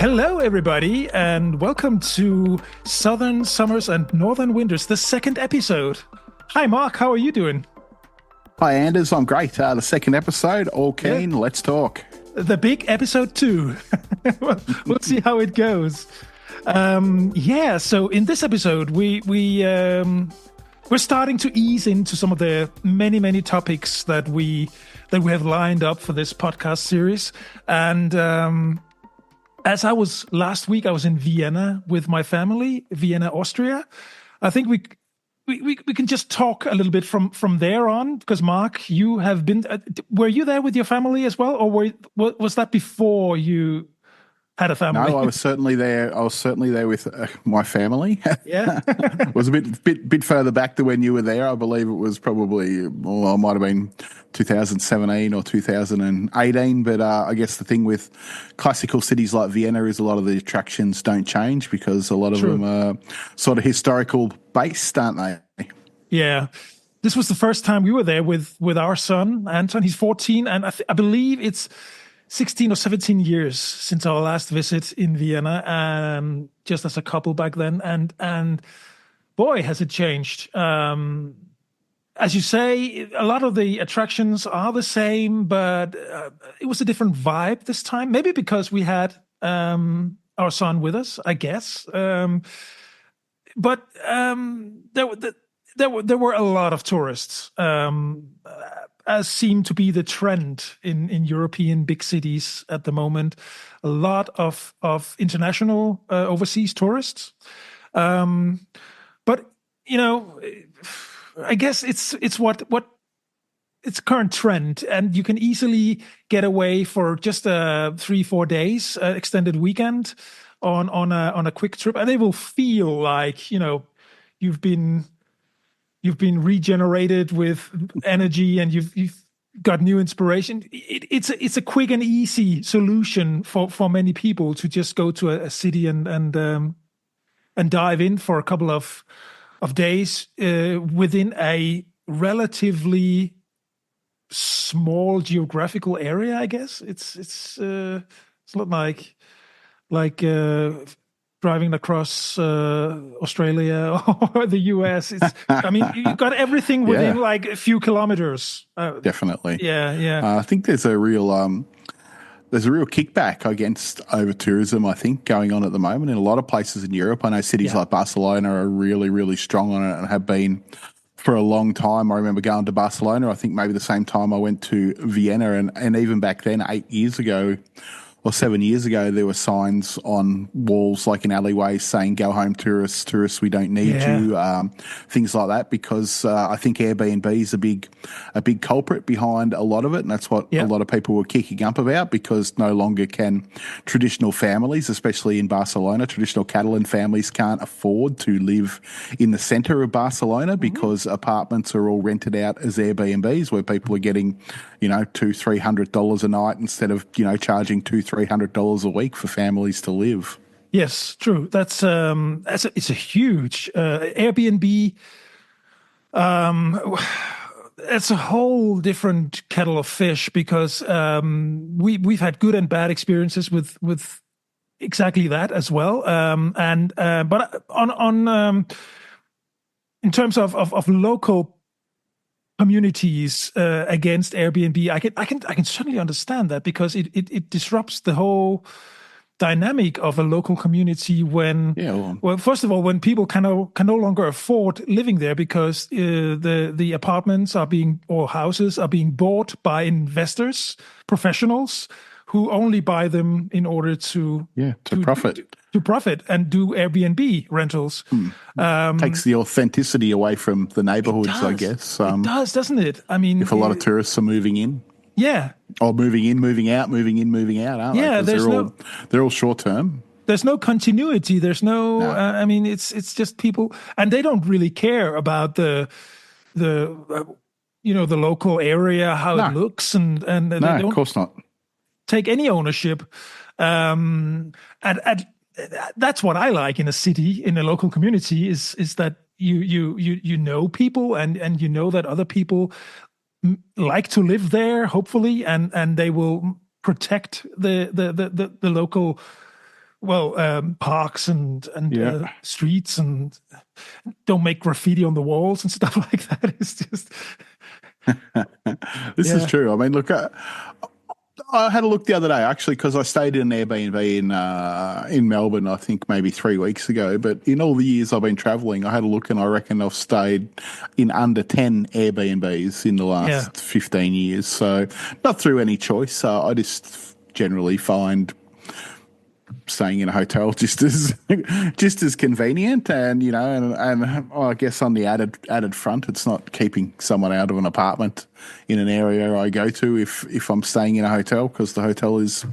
Hello, everybody, and welcome to Southern Summers and Northern Winters, the second episode. Hi, Mark. How are you doing? Hi, Anders. I'm great. The second episode, all keen. Yeah. Let's talk. The big episode 2. We'll see how it goes. So in this episode, we're starting to ease into some of the many topics that we have lined up for this podcast series. And as I was last week, I was in Vienna with my family, Vienna, Austria. I think we can just talk a little bit from there on, because Mark, you have been. Were you there with your family as well, or was that before you had a family? No, I was certainly there. I was certainly there with my family. Yeah, it was a bit further back than when you were there. I believe it was probably, well, it might have been 2017 or 2018. But I guess the thing with classical cities like Vienna is a lot of the attractions don't change because a lot of them are sort of historical based, aren't they? Yeah. This was the first time we were there with our son, Anton. He's 14, and I believe it's 16 or 17 years since our last visit in Vienna, just as a couple back then. And boy, has it changed. As you say, a lot of the attractions are the same, but it was a different vibe this time. Maybe because we had our son with us, I guess. But there were a lot of tourists, as seemed to be the trend in European big cities at the moment. A lot of international overseas tourists. But, you know, I guess it's what it's current trend, and you can easily get away for just 3-4 days, extended weekend on a quick trip, and they will feel like, you know, you've been regenerated with energy, and you've got new inspiration. It's a quick and easy solution for many people to just go to a city and dive in for a couple of days within a relatively small geographical area. I guess it's not like driving across Australia or the US. I mean, you got everything within like a few kilometers. Definitely. Yeah. I think there's a real kickback against over-tourism, I think, going on at the moment in a lot of places in Europe. I know cities like Barcelona are really, really strong on it and have been for a long time. I remember going to Barcelona, I think maybe the same time I went to Vienna, and even back then, 8 years ago, or 7 years ago, there were signs on walls, like in alleyways, saying "Go home, tourists! Tourists, we don't need you." Things like that, because I think Airbnb is a big culprit behind a lot of it, and that's what a lot of people were kicking up about, because no longer can traditional families, especially in Barcelona, traditional Catalan families can't afford to live in the centre of Barcelona because apartments are all rented out as Airbnbs, where people are getting, you know, $200-300 a night instead of, you know, charging $200-300 a week for families to live. Yes, true. It's a huge Airbnb. It's a whole different kettle of fish, because we've had good and bad experiences with exactly that as well. But on in terms of local communities against Airbnb, I can certainly understand that, because it disrupts the whole dynamic of a local community when, well, first of all, when people can no longer afford living there, because the apartments or houses are being bought by investors, professionals, who only buy them in order to profit. To profit and do Airbnb rentals. Takes the authenticity away from the neighbourhoods, I guess. It does, doesn't it? I mean, if a lot of tourists are moving in. Yeah. Or moving in, moving out, aren't they? Yeah, they're all short term. There's no continuity. There's no. I mean, it's just people, and they don't really care about the local area, how it looks, and they don't, of course not, take any ownership. And that's what I like in a city, in a local community, is that you know people, and you know that other people like to live there, hopefully, and they will protect the local, well, parks and streets, and don't make graffiti on the walls and stuff like that. It's just This is true. I mean, look, I had a look the other day actually because I stayed in an Airbnb in Melbourne, I think maybe 3 weeks ago. But in all the years I've been travelling, I had a look and I reckon I've stayed in under 10 Airbnbs in the last 15 years. So not through any choice. I just generally find staying in a hotel just as convenient, and and I guess on the added front, it's not keeping someone out of an apartment in an area I go to if I'm staying in a hotel, because the hotel is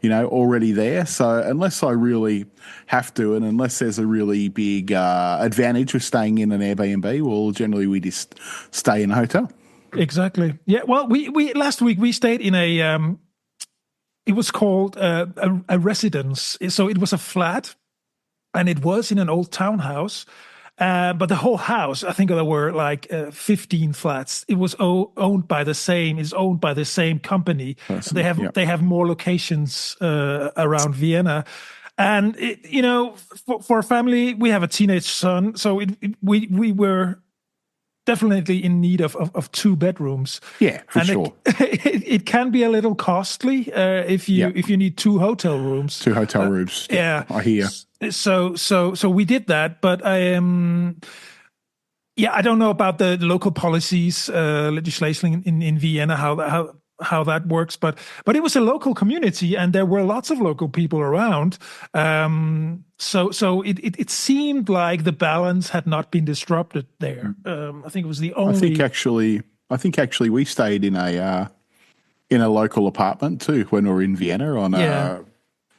already there. So unless I really have to, and unless there's a really big advantage with staying in an Airbnb, well, generally we just stay in a hotel. Exactly. Yeah. Well, we last week we stayed in a it was called a residence. So it was a flat, and it was in an old townhouse. But the whole house, I think there were like 15 flats. It was owned by the same company. They have more locations around Vienna. And for a family, we have a teenage son, so we were definitely in need of 2 bedrooms. Yeah, for sure. It can be a little costly if you need 2 hotel rooms. 2 hotel rooms. Yeah, I hear. So we did that, but I don't know about the local policies, legislation in Vienna, how that works, but it was a local community, and there were lots of local people around. So it seemed like the balance had not been disrupted there. I think it was the only. I think actually we stayed in a local apartment too when we were in Vienna on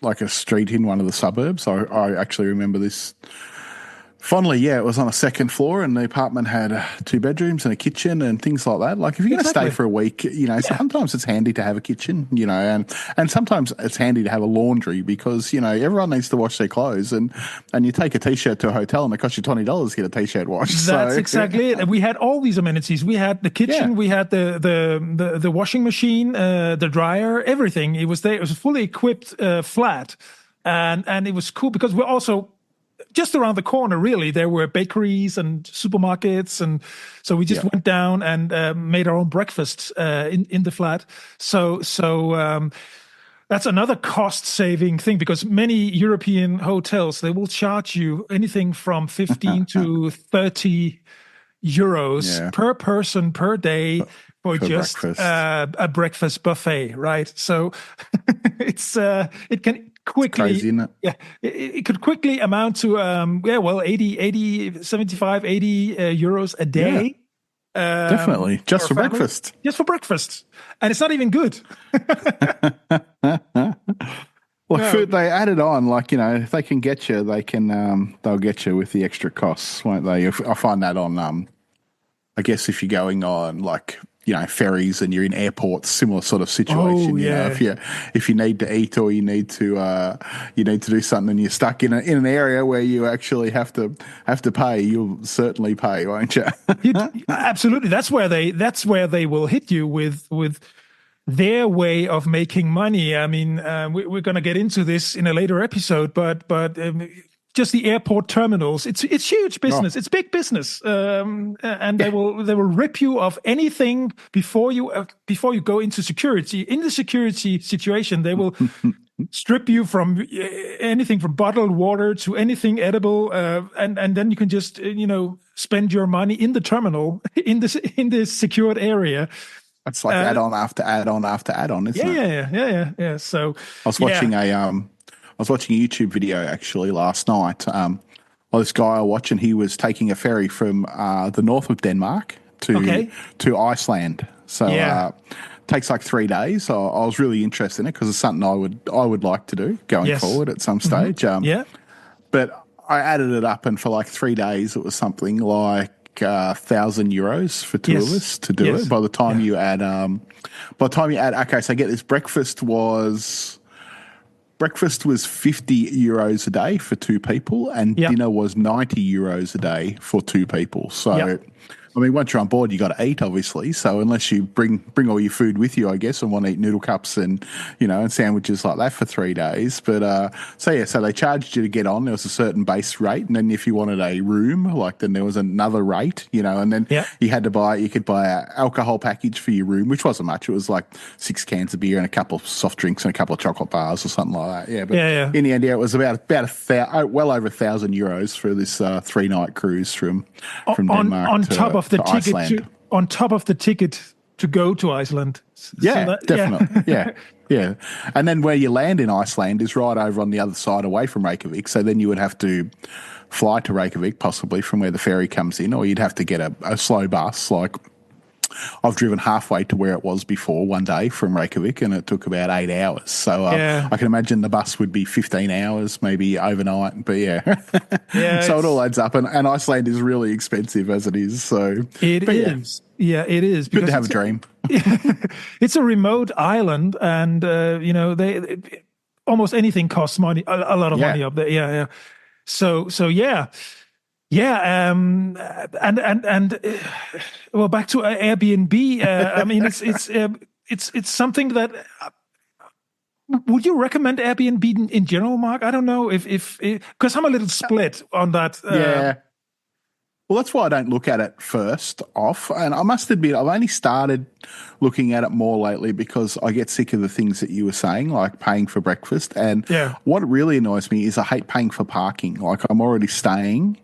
like a street in one of the suburbs. I actually remember this fondly. Yeah, it was on a second floor, and the apartment had 2 bedrooms and a kitchen and things like that. Like if you're going to stay for a week, sometimes it's handy to have a kitchen, and sometimes it's handy to have a laundry, because everyone needs to wash their clothes, and you take a t-shirt to a hotel and it costs you $20 to get a t-shirt washed. That's exactly it. And we had all these amenities. We had the kitchen, we had the washing machine, the dryer, everything. It was there. It was a fully equipped flat, and it was cool because we're also just around the corner, really, there were bakeries and supermarkets, and so we just went down and made our own breakfast in the flat. So that's another cost-saving thing, because many European hotels, they will charge you anything from 15 to 30 euros per person per day for just a breakfast buffet, right? So it can quickly, crazy, isn't it? Yeah, it could quickly amount to 80, 75, 80 euros a day. Definitely, just for breakfast. Just for breakfast, and it's not even good. Food, they added on, if they can get you, they'll get you with the extra costs, won't they? I find that on, I guess if you're going on ferries and you're in airports, similar sort of situation. If you need to eat, or you need to do something, and you're stuck in an area where you actually have to pay, you'll certainly pay, won't you? Absolutely. That's where they will hit you with their way of making money. I mean, we're going to get into this in a later episode, but just the airport terminals, it's huge business. It's big business, and they will rip you of anything before you go into security. In the security situation, they will strip you from anything from bottled water to anything edible, and then you can just spend your money in the terminal in this secured area. It's like add-on after add-on after add-on, isn't it? Yeah. So I was watching a YouTube video actually last night. This guy I watch, and he was taking a ferry from the north of Denmark to Iceland. So takes like 3 days. So I was really interested in it because it's something I would like to do going forward at some stage. But I added it up, and for like 3 days, it was something like 1,000 euros for 2 of us to do it. By the time you add, okay, so I get this breakfast was breakfast was 50 euros a day for two people, and dinner was 90 euros a day for two people. So, I mean, once you're on board, you got to eat, obviously. So unless you bring all your food with you, I guess, and want to eat noodle cups and, and sandwiches like that for 3 days. But so they charged you to get on. There was a certain base rate, and then if you wanted a room, then there was another rate, and then you could buy an alcohol package for your room, which wasn't much. It was like 6 cans of beer and a couple of soft drinks and a couple of chocolate bars or something like that. Yeah, but in the end, it was well over €1,000 for this 3-night cruise from Denmark on top of the ticket Iceland. On top of the ticket to go to Iceland. Definitely. Yeah. And then where you land in Iceland is right over on the other side away from Reykjavik. So then you would have to fly to Reykjavik, possibly from where the ferry comes in, or you'd have to get a slow bus. Like I've driven halfway to where it was before one day from Reykjavik, and it took about 8 hours. So I can imagine the bus would be 15 hours, maybe overnight. But so it all adds up. And Iceland is really expensive as it is. So it is. Yeah, it is. Good to have a dream. It's a remote island, and they almost anything costs money, a lot of money up there. Yeah. So yeah. Yeah, well, back to Airbnb. I mean, it's something that. Would you recommend Airbnb in general, Mark? I don't know if because I'm a little split on that. Well, that's why I don't look at it first off. And I must admit, I've only started looking at it more lately because I get sick of the things that you were saying, like paying for breakfast. And what really annoys me is I hate paying for parking. Like I'm already staying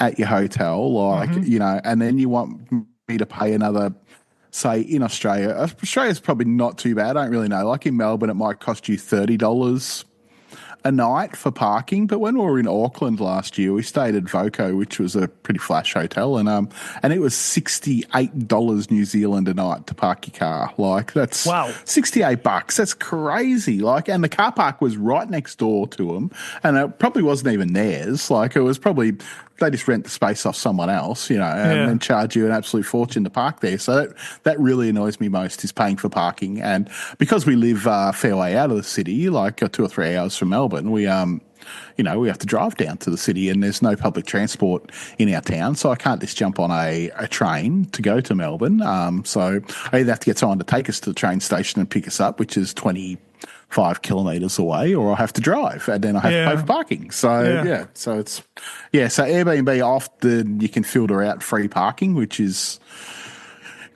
at your hotel, and then you want me to pay another, say in Australia. Australia's probably not too bad. I don't really know. Like in Melbourne, it might cost you $30 a night for parking. But when we were in Auckland last year, we stayed at Voco, which was a pretty flash hotel, and it was $68 New Zealand a night to park your car. Like that's $68. That's crazy. Like, and the car park was right next door to them, and it probably wasn't even theirs. Like it was probably they just rent the space off someone else, and then charge you an absolute fortune to park there. So that really annoys me most is paying for parking. And because we live a fair way out of the city, like 2 or 3 hours from Melbourne, we we have to drive down to the city, and there's no public transport in our town, so I can't just jump on a train to go to Melbourne. So I either have to get someone to take us to the train station and pick us up, which is 25 kilometres away, or I have to drive, and then I have to pay for parking. So so Airbnb often you can filter out free parking, which is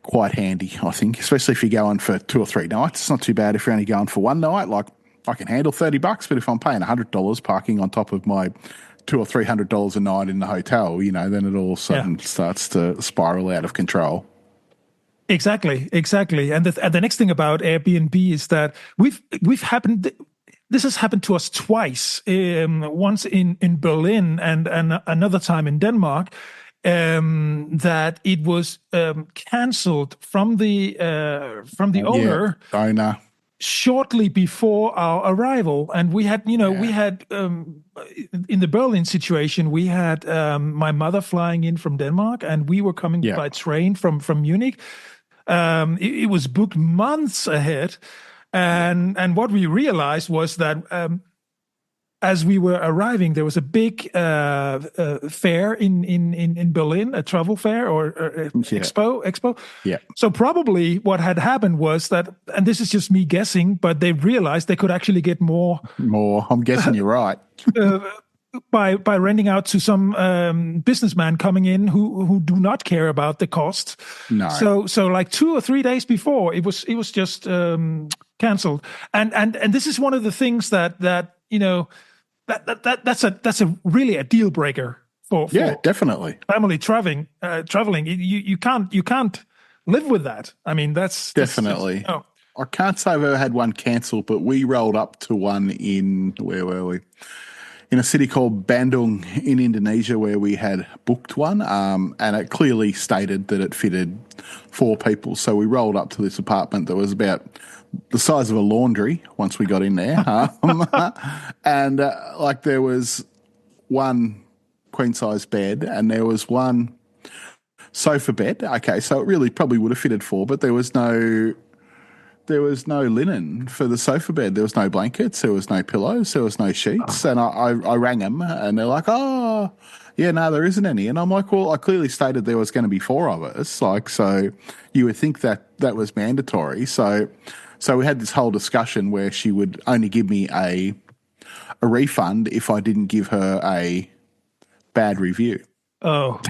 quite handy, I think, especially if you're going for 2 or 3 nights. It's not too bad if you're only going for one night. Like I can handle $30, but if I'm paying $100 parking on top of my $200 or $300 a night in the hotel, then it all sudden starts to spiral out of control. Exactly. And the next thing about Airbnb is that this has happened to us twice. Once in Berlin and another time in Denmark. That it was cancelled from the owner. Shortly before our arrival, and we had, in the Berlin situation, we had my mother flying in from Denmark, and we were coming by train from Munich. It was booked months ahead, and what we realized was that as we were arriving, there was a big fair in Berlin, a travel fair or expo. Yeah. So probably what had happened was that, and this is just me guessing, but they realized they could actually get more. I'm guessing you're right. By renting out to some businessman coming in who do not care about the cost. No. So like 2 or 3 days before, it was just cancelled. And this is one of the things that that's a really a deal breaker for definitely family traveling. You can't live with that. I mean, that's definitely. I can't say I've ever had one cancelled, but we rolled up to one in where were we? In a city called Bandung in Indonesia, where we had booked one, and it clearly stated that it fitted 4 people. So we rolled up to this apartment that was about the size of a laundry once we got in there. And there was one queen-size bed and there was one sofa bed. Okay, so it really probably would have fitted 4, but there was no there was no linen for the sofa bed. There was no blankets. There was no pillows. There was no sheets. And I rang them, and they're like, "Oh, yeah, no, there isn't any." And I'm like, "Well, I clearly stated there was going to be 4 of us. Like, so you would think that was mandatory." So we had this whole discussion where she would only give me a refund if I didn't give her a bad review. Oh,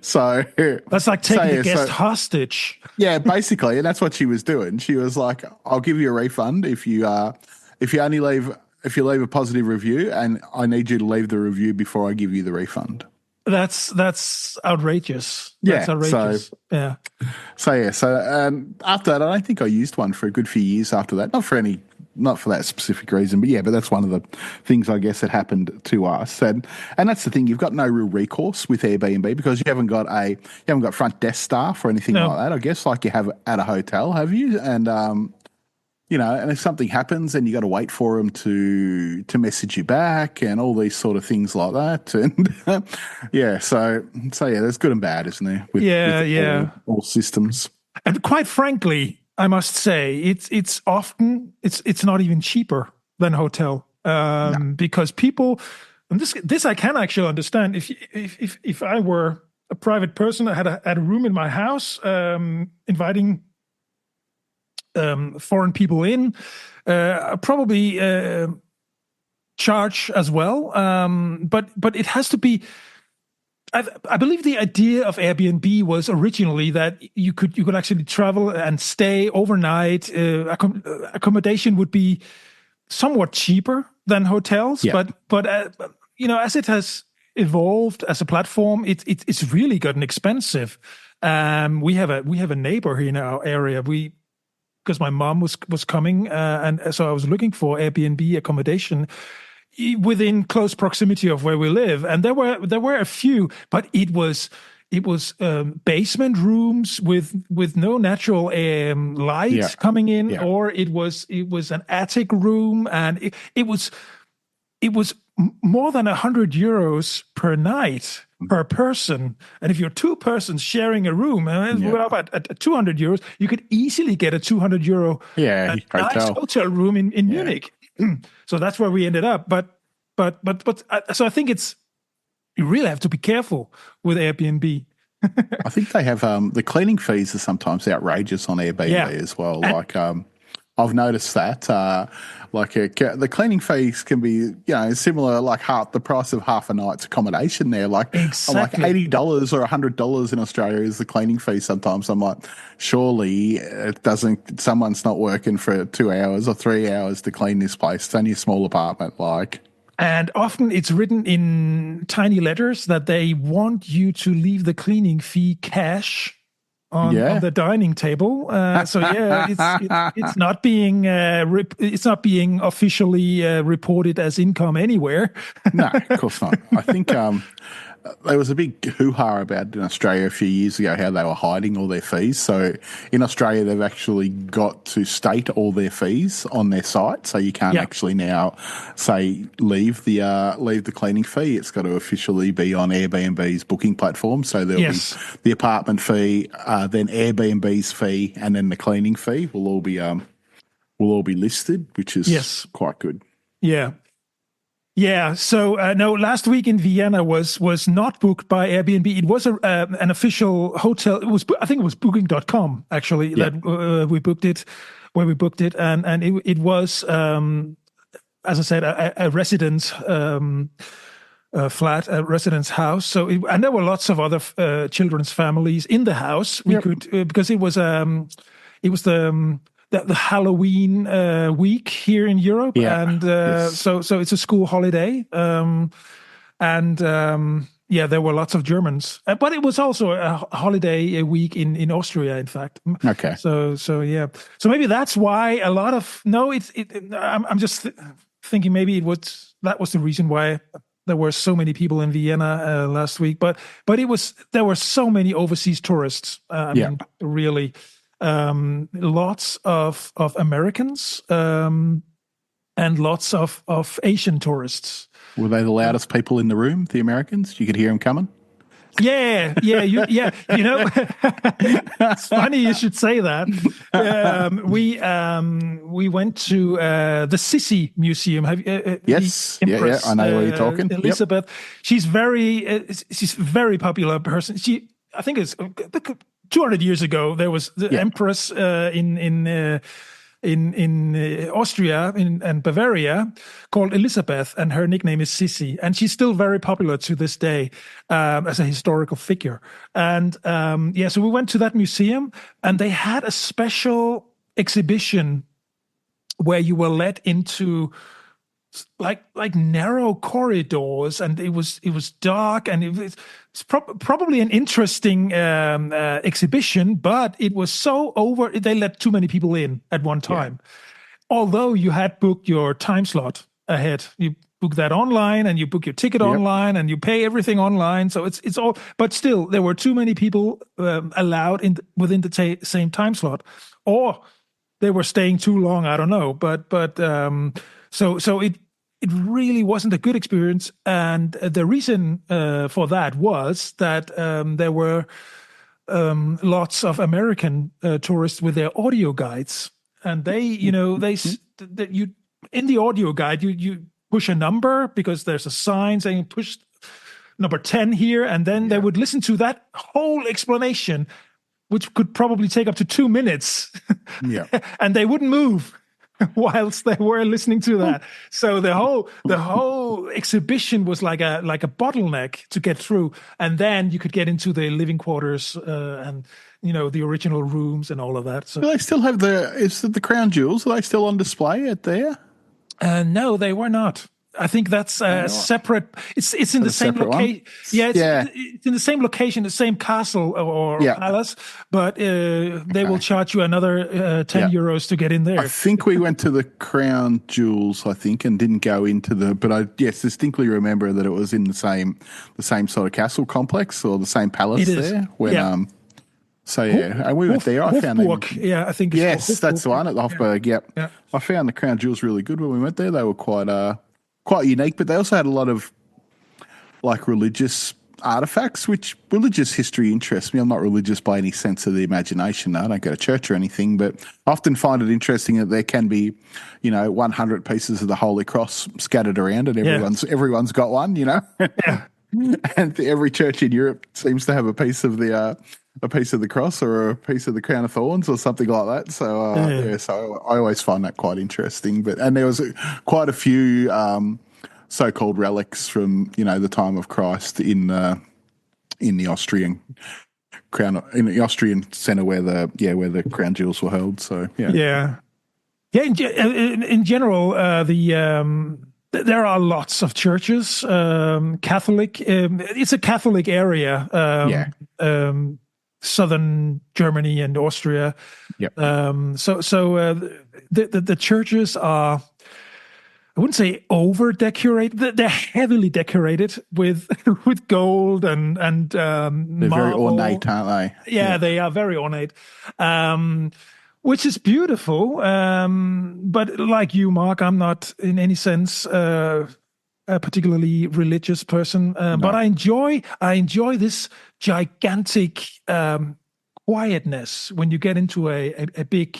So that's like taking the guest hostage. Yeah, basically, and that's what she was doing. She was like, "I'll give you a refund if you leave a positive review, and I need you to leave the review before I give you the refund." That's outrageous. That's outrageous. So after that, I don't think I used one for a good few years after that. Not for that specific reason, but that's one of the things I guess that happened to us. And that's the thing, you've got no real recourse with Airbnb because you haven't got front desk staff or anything like that, I guess, like you have at a hotel, have you? And and if something happens, then you got to wait for them to message you back and all these sort of things like that. And so there's good and bad, isn't there? With all systems. And quite frankly, I must say it's often not even cheaper than hotel because people, and this I can actually understand. If I were a private person, I had a room in my house, inviting foreign people in, probably charge as well. But it has to be. I believe the idea of Airbnb was originally that you could actually travel and stay overnight. Accommodation would be somewhat cheaper than hotels, but as it has evolved as a platform, it's really gotten expensive. We have a neighbor here in our area. Because my mom was coming, and so I was looking for Airbnb accommodation within close proximity of where we live, and there were a few, but it was basement rooms with no natural light coming in, or it was an attic room, and it was more than €100 per night per person. And if you're 2 persons sharing a room, at €200, you could easily get a €200 nice hotel room in Munich. So that's where we ended up. But so I think you really have to be careful with Airbnb. I think they have the cleaning fees are sometimes outrageous on Airbnb as well. I've noticed that. The cleaning fees can be, similar, like half the price of half a night's accommodation there. Exactly. I'm like $80 or $100 in Australia is the cleaning fee sometimes. I'm like, surely it doesn't, someone's not working for 2 hours or 3 hours to clean this place. It's only a small apartment, And often it's written in tiny letters that they want you to leave the cleaning fee cash on the dining table. It's not being officially reported as income anywhere. No, of course not. I think there was a big hoo-ha about it in Australia a few years ago, how they were hiding all their fees. So in Australia, they've actually got to state all their fees on their site. So you can't actually now say leave the cleaning fee. It's got to officially be on Airbnb's booking platform. So there'll be the apartment fee, then Airbnb's fee, and then the cleaning fee will all be listed, which is quite good. Yeah. Yeah. So no, last week in Vienna was not booked by Airbnb. It was an official hotel. I think it was Booking.com actually that we booked it, and it was as I said a residence flat, a residence house. So and there were lots of other children's families in the house. We could because it was the Halloween week here in Europe, and so it's a school holiday, and there were lots of Germans, but it was also a holiday week in Austria, in fact. Okay. So maybe that's why a lot of I'm just thinking maybe that was the reason why there were so many people in Vienna last week, but there were so many overseas tourists. I mean, really. Lots of Americans and lots of Asian tourists. Were they the loudest people in the room, the Americans? You could hear them coming? You know, it's funny you should say that. We went to the Sisi Museum. Yes, I know what you're talking. Elizabeth, she's very popular person. I think it's 200 years ago. There was the empress in Austria and Bavaria called Elizabeth, and her nickname is Sisi, and she's still very popular to this day as a historical figure. And so we went to that museum, and they had a special exhibition where you were led into like narrow corridors, and it was dark, and it's probably an interesting exhibition, but it was so over. They let too many people in at one time, although you had booked your time slot ahead. You book that online, and you book your ticket online, and you pay everything online. So it's all, but still there were too many people allowed within the same time slot, or they were staying too long. I don't know, but so it really wasn't a good experience, and the reason for that was that there were lots of American tourists with their audio guides, and they in the audio guide you push a number because there's a sign saying push number 10 here, and then they would listen to that whole explanation, which could probably take up to 2 minutes, and they wouldn't move whilst they were listening to that. So the whole exhibition was like a bottleneck to get through, and then you could get into the living quarters and the original rooms and all of that. So do they still have the crown jewels? Are they still on display at there? No, they were not. I think that's separate. It's in the same location. It's in the same location, the same castle or palace, but they will charge you another 10 euros to get in there. I think we went to the crown jewels, and didn't go into but I distinctly remember that it was in the same sort of castle complex or the same palace there. And we went there. I found them. I think that's the one at the Hofburg. Yeah. I found the crown jewels really good when we went there. They were quite unique, but they also had a lot of like religious artifacts, which religious history interests me. I'm not religious by any sense of the imagination. I don't go to church or anything, but I often find it interesting that there can be, 100 pieces of the Holy Cross scattered around, and everyone's got one, and every church in Europe seems to have a piece of the cross or a piece of the crown of thorns or something like that. So, so I always find that quite interesting. And there was quite a few so-called relics from the time of Christ in the Austrian centre where the crown jewels were held. So In general, there are lots of churches. Catholic. It's a Catholic area. Southern Germany and Austria. The churches are, I wouldn't say over decorated. They're heavily decorated with gold and they're marble. Very ornate, aren't they? Yeah, they are very ornate, which is beautiful. But like you, Mark, I'm not in any sense a particularly religious person, but I enjoy this gigantic quietness when you get into a big,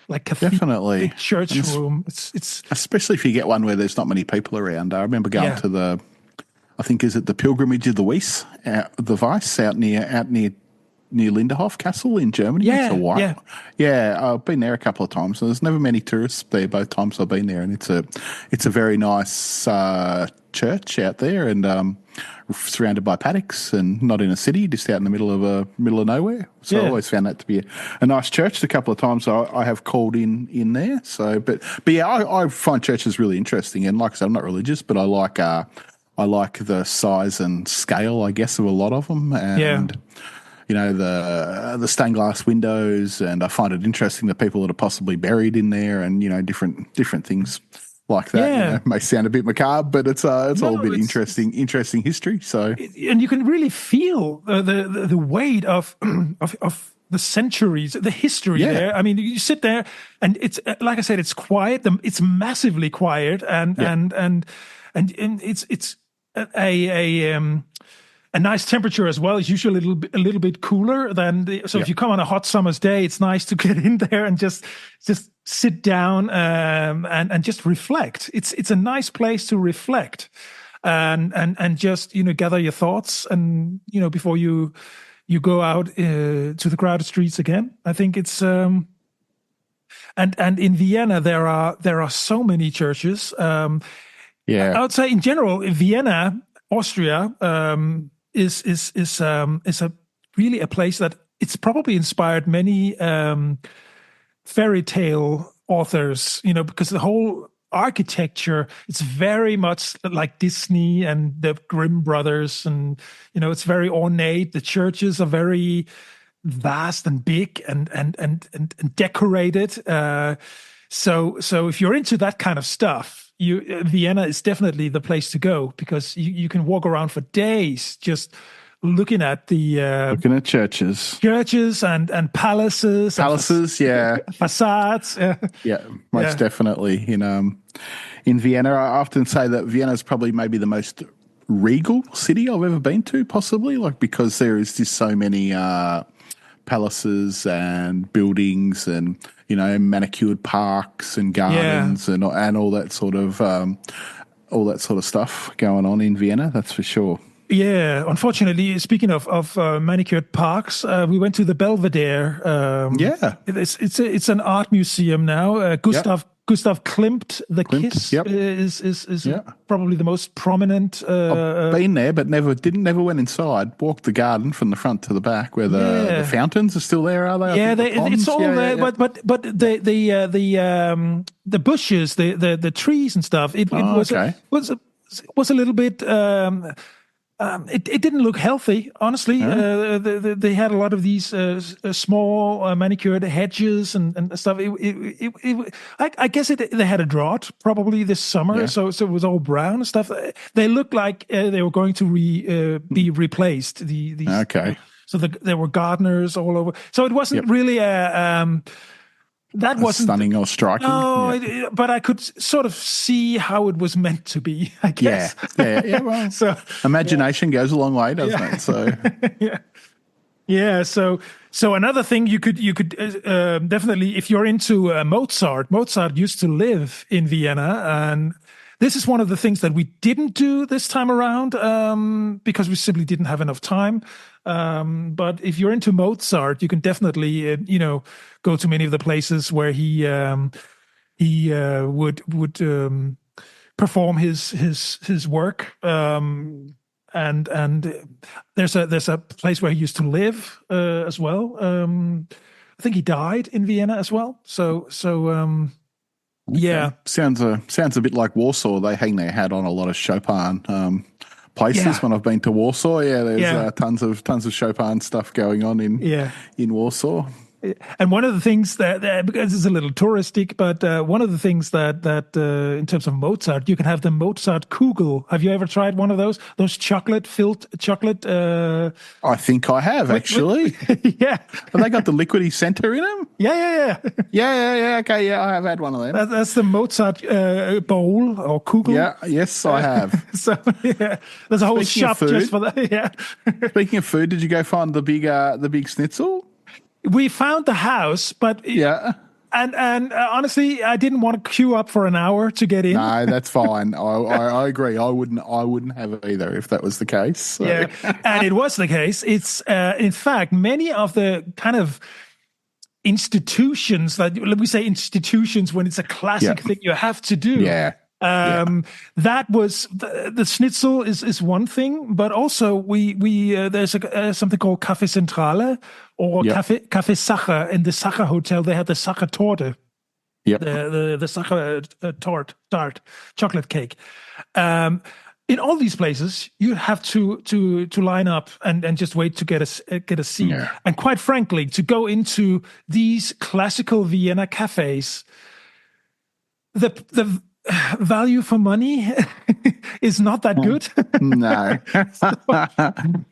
like cathedral, big church room. It's especially if you get one where there's not many people around. I remember going to I think is it the pilgrimage of the Weiss, out near Linderhof Castle in Germany. It's a while. I've been there a couple of times. So there's never many tourists there both times I've been there, and it's a very nice church out there, and surrounded by paddocks and not in a city, just out in the middle of nowhere. So I always found that to be a nice church. A couple of times I have called in there. So, but I find churches really interesting, and like I said, I'm not religious, but I like the size and scale, I guess, of a lot of them, and the stained glass windows, and I find it interesting the people that are possibly buried in there, and different things like that. It may sound a bit macabre, but it's all a bit interesting history. So, and you can really feel the weight of the centuries, the history there. I mean, you sit there, and it's like I said, it's quiet. It's massively quiet, and it's a nice temperature as well. It's usually a little bit cooler than if you come on a hot summer's day, it's nice to get in there and just sit down and just reflect. It's a nice place to reflect and just gather your thoughts and before you go out to the crowded streets again. I think it's and in Vienna there are so many churches. I would say in general, Vienna, Austria, is a really a place that it's probably inspired many fairy tale authors, because the whole architecture, it's very much like Disney and the Grimm brothers, and it's very ornate. The churches are very vast and big and decorated. So if you're into that kind of stuff, Vienna is definitely the place to go, because you can walk around for days just looking at churches and palaces, facades. Most definitely. In Vienna, I often say that Vienna is probably maybe the most regal city I've ever been to, possibly, because there is just so many palaces and buildings and manicured parks and gardens and all that sort of stuff going on in Vienna. That's for sure. Yeah, unfortunately, speaking of manicured parks, we went to the Belvedere. It's an art museum now. Gustav Klimt, the Kiss, is probably the most prominent. I've been there, but never went inside. Walked the garden from the front to the back, where the fountains are still there. Are they? Yeah, it's all there. Yeah. But the bushes, the trees and stuff. It was a little bit. It didn't look healthy, honestly. They had a lot of these small manicured hedges and stuff. I guess they had a drought probably this summer, so it was all brown and stuff. They looked like they were going to be replaced. So there were gardeners all over. So it wasn't really that wasn't stunning or striking. No, but I could sort of see how it was meant to be, I guess. Yeah. Well, so imagination goes a long way, doesn't it? So So another thing you could definitely, if you're into Mozart used to live in Vienna, and this is one of the things that we didn't do this time around because we simply didn't have enough time. But if you're into Mozart, you can definitely, go to many of the places where he would perform his work. And there's a place where he used to live as well. I think he died in Vienna as well. So. Yeah, sounds a bit like Warsaw. They hang their hat on a lot of Chopin places when I've been to Warsaw. Yeah, there's tons of Chopin stuff going on in Warsaw. And one of the things that because it's a little touristic, but one of the things that in terms of Mozart, you can have the Mozart Kugel. Have you ever tried one of those? Those chocolate-filled chocolate? I think I have, actually. Yeah. Have they got the liquidy center in them? Yeah. Yeah. Okay, yeah, I have had one of them. That's the Mozart bowl or Kugel. Yeah, yes, I have. So there's a whole shop just for that. Yeah. Speaking of food, did you go find the big schnitzel? We found the house, but and honestly, I didn't want to queue up for an hour to get in. No, that's fine. I agree. I wouldn't have it either if that was the case. So. Yeah, and it was the case. It's in fact many of the kind of institutions that let me say institutions when it's a classic thing you have to do. Yeah. That was the schnitzel is one thing, but also we there's something called Café Centrale or Café Sacher in the Sacher Hotel. They had the Sacher Torte, the Sacher tart chocolate cake. In all these places, you have to line up and just wait to get a seat. Yeah. And quite frankly, to go into these classical Vienna cafes, the value for money is not that good. No,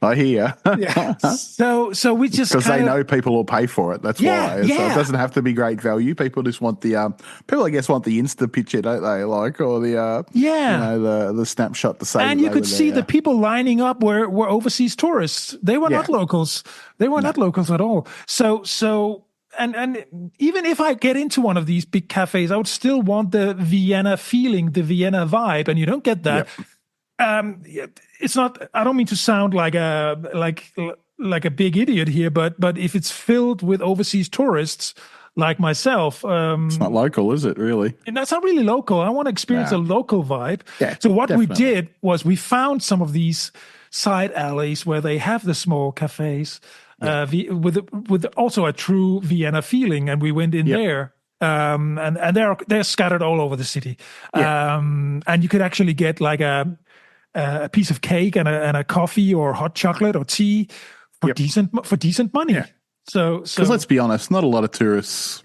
I hear. Yeah. So we just Because they kind know of, people will pay for it. That's yeah, why. So it yeah. doesn't have to be great value. People just want the people, I guess, want the Insta picture, don't they? Like, or the Yeah. the snapshot to say And that you they were could see the there. people lining up were overseas tourists. They were not Yeah, locals. They were no, not locals at all. So and even if I get into one of these big cafes, I would still want the Vienna feeling, the Vienna vibe, and you don't get that. yep, Yeah, it's not. I don't mean to sound like a big idiot here, but if it's filled with overseas tourists like myself, it's not local, is it? Really? and that's not really local. I want to experience a No. local vibe. Yeah, So what we definitely. did was we found some of these side alleys where they have the small cafes, Yeah, with also a true Vienna feeling, and we went in yep, there. And they're scattered all over the city, yeah, and you could actually get like a piece of cake and a coffee or hot chocolate or tea yep, for decent money. yeah. Because So let's be honest, not a lot of tourists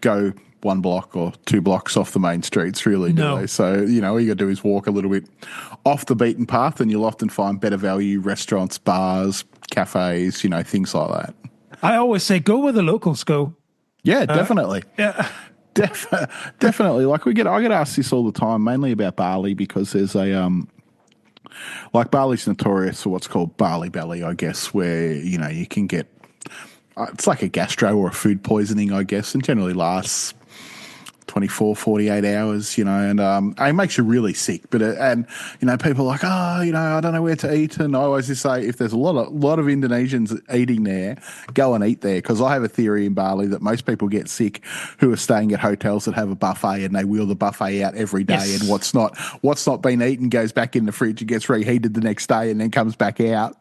go 1 block or 2 blocks off the main streets, really, do they? no, So, all you got to do is walk a little bit off the beaten path and you'll often find better value restaurants, bars, cafes, things like that. I always say go where the locals go. Yeah, definitely. Yeah. Definitely. Like I get asked this all the time, mainly about Bali because there's like Bali's notorious for what's called Bali belly, I guess, where, you can get, it's like a gastro or a food poisoning, I guess, and generally lasts 24, 48 hours, and it makes you really sick. But people are like, I don't know where to eat, and I always just say, if there's a lot of Indonesians eating there, go and eat there, because I have a theory in Bali that most people get sick who are staying at hotels that have a buffet, and they wheel the buffet out every day, Yes. and what's not been eaten goes back in the fridge and gets reheated the next day, and then comes back out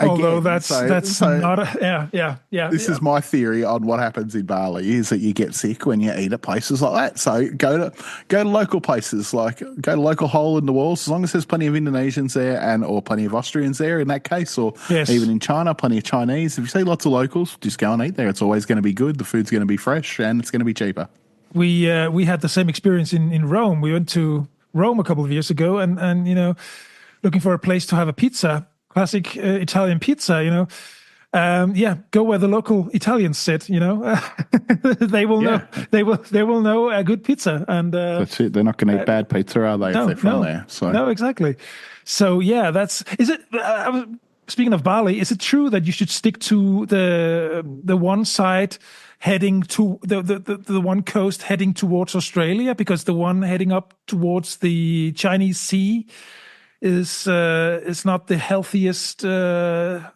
Although again. that's So not a, yeah. this is my theory on what happens in Bali is that you get sick when you eat at places like that. So go to local places, like go to local hole in the walls, as long as there's plenty of Indonesians there or plenty of Austrians there in that case, or Yes. even in China, plenty of Chinese. If you see lots of locals, just go and eat there. It's always going to be good. The food's going to be fresh and it's going to be cheaper. We had the same experience in Rome. We went to Rome a couple of years ago, and looking for a place to have a pizza, classic Italian pizza. Go where the local Italians sit. They will know. Yeah. They will know a good pizza, and That's it. They're not going to eat bad pizza, are they, if they're from there? So no, exactly. So yeah, is it. Speaking of Bali, is it true that you should stick to the one side heading to the one coast heading towards Australia, because the one heading up towards the Chinese Sea is not the healthiest. A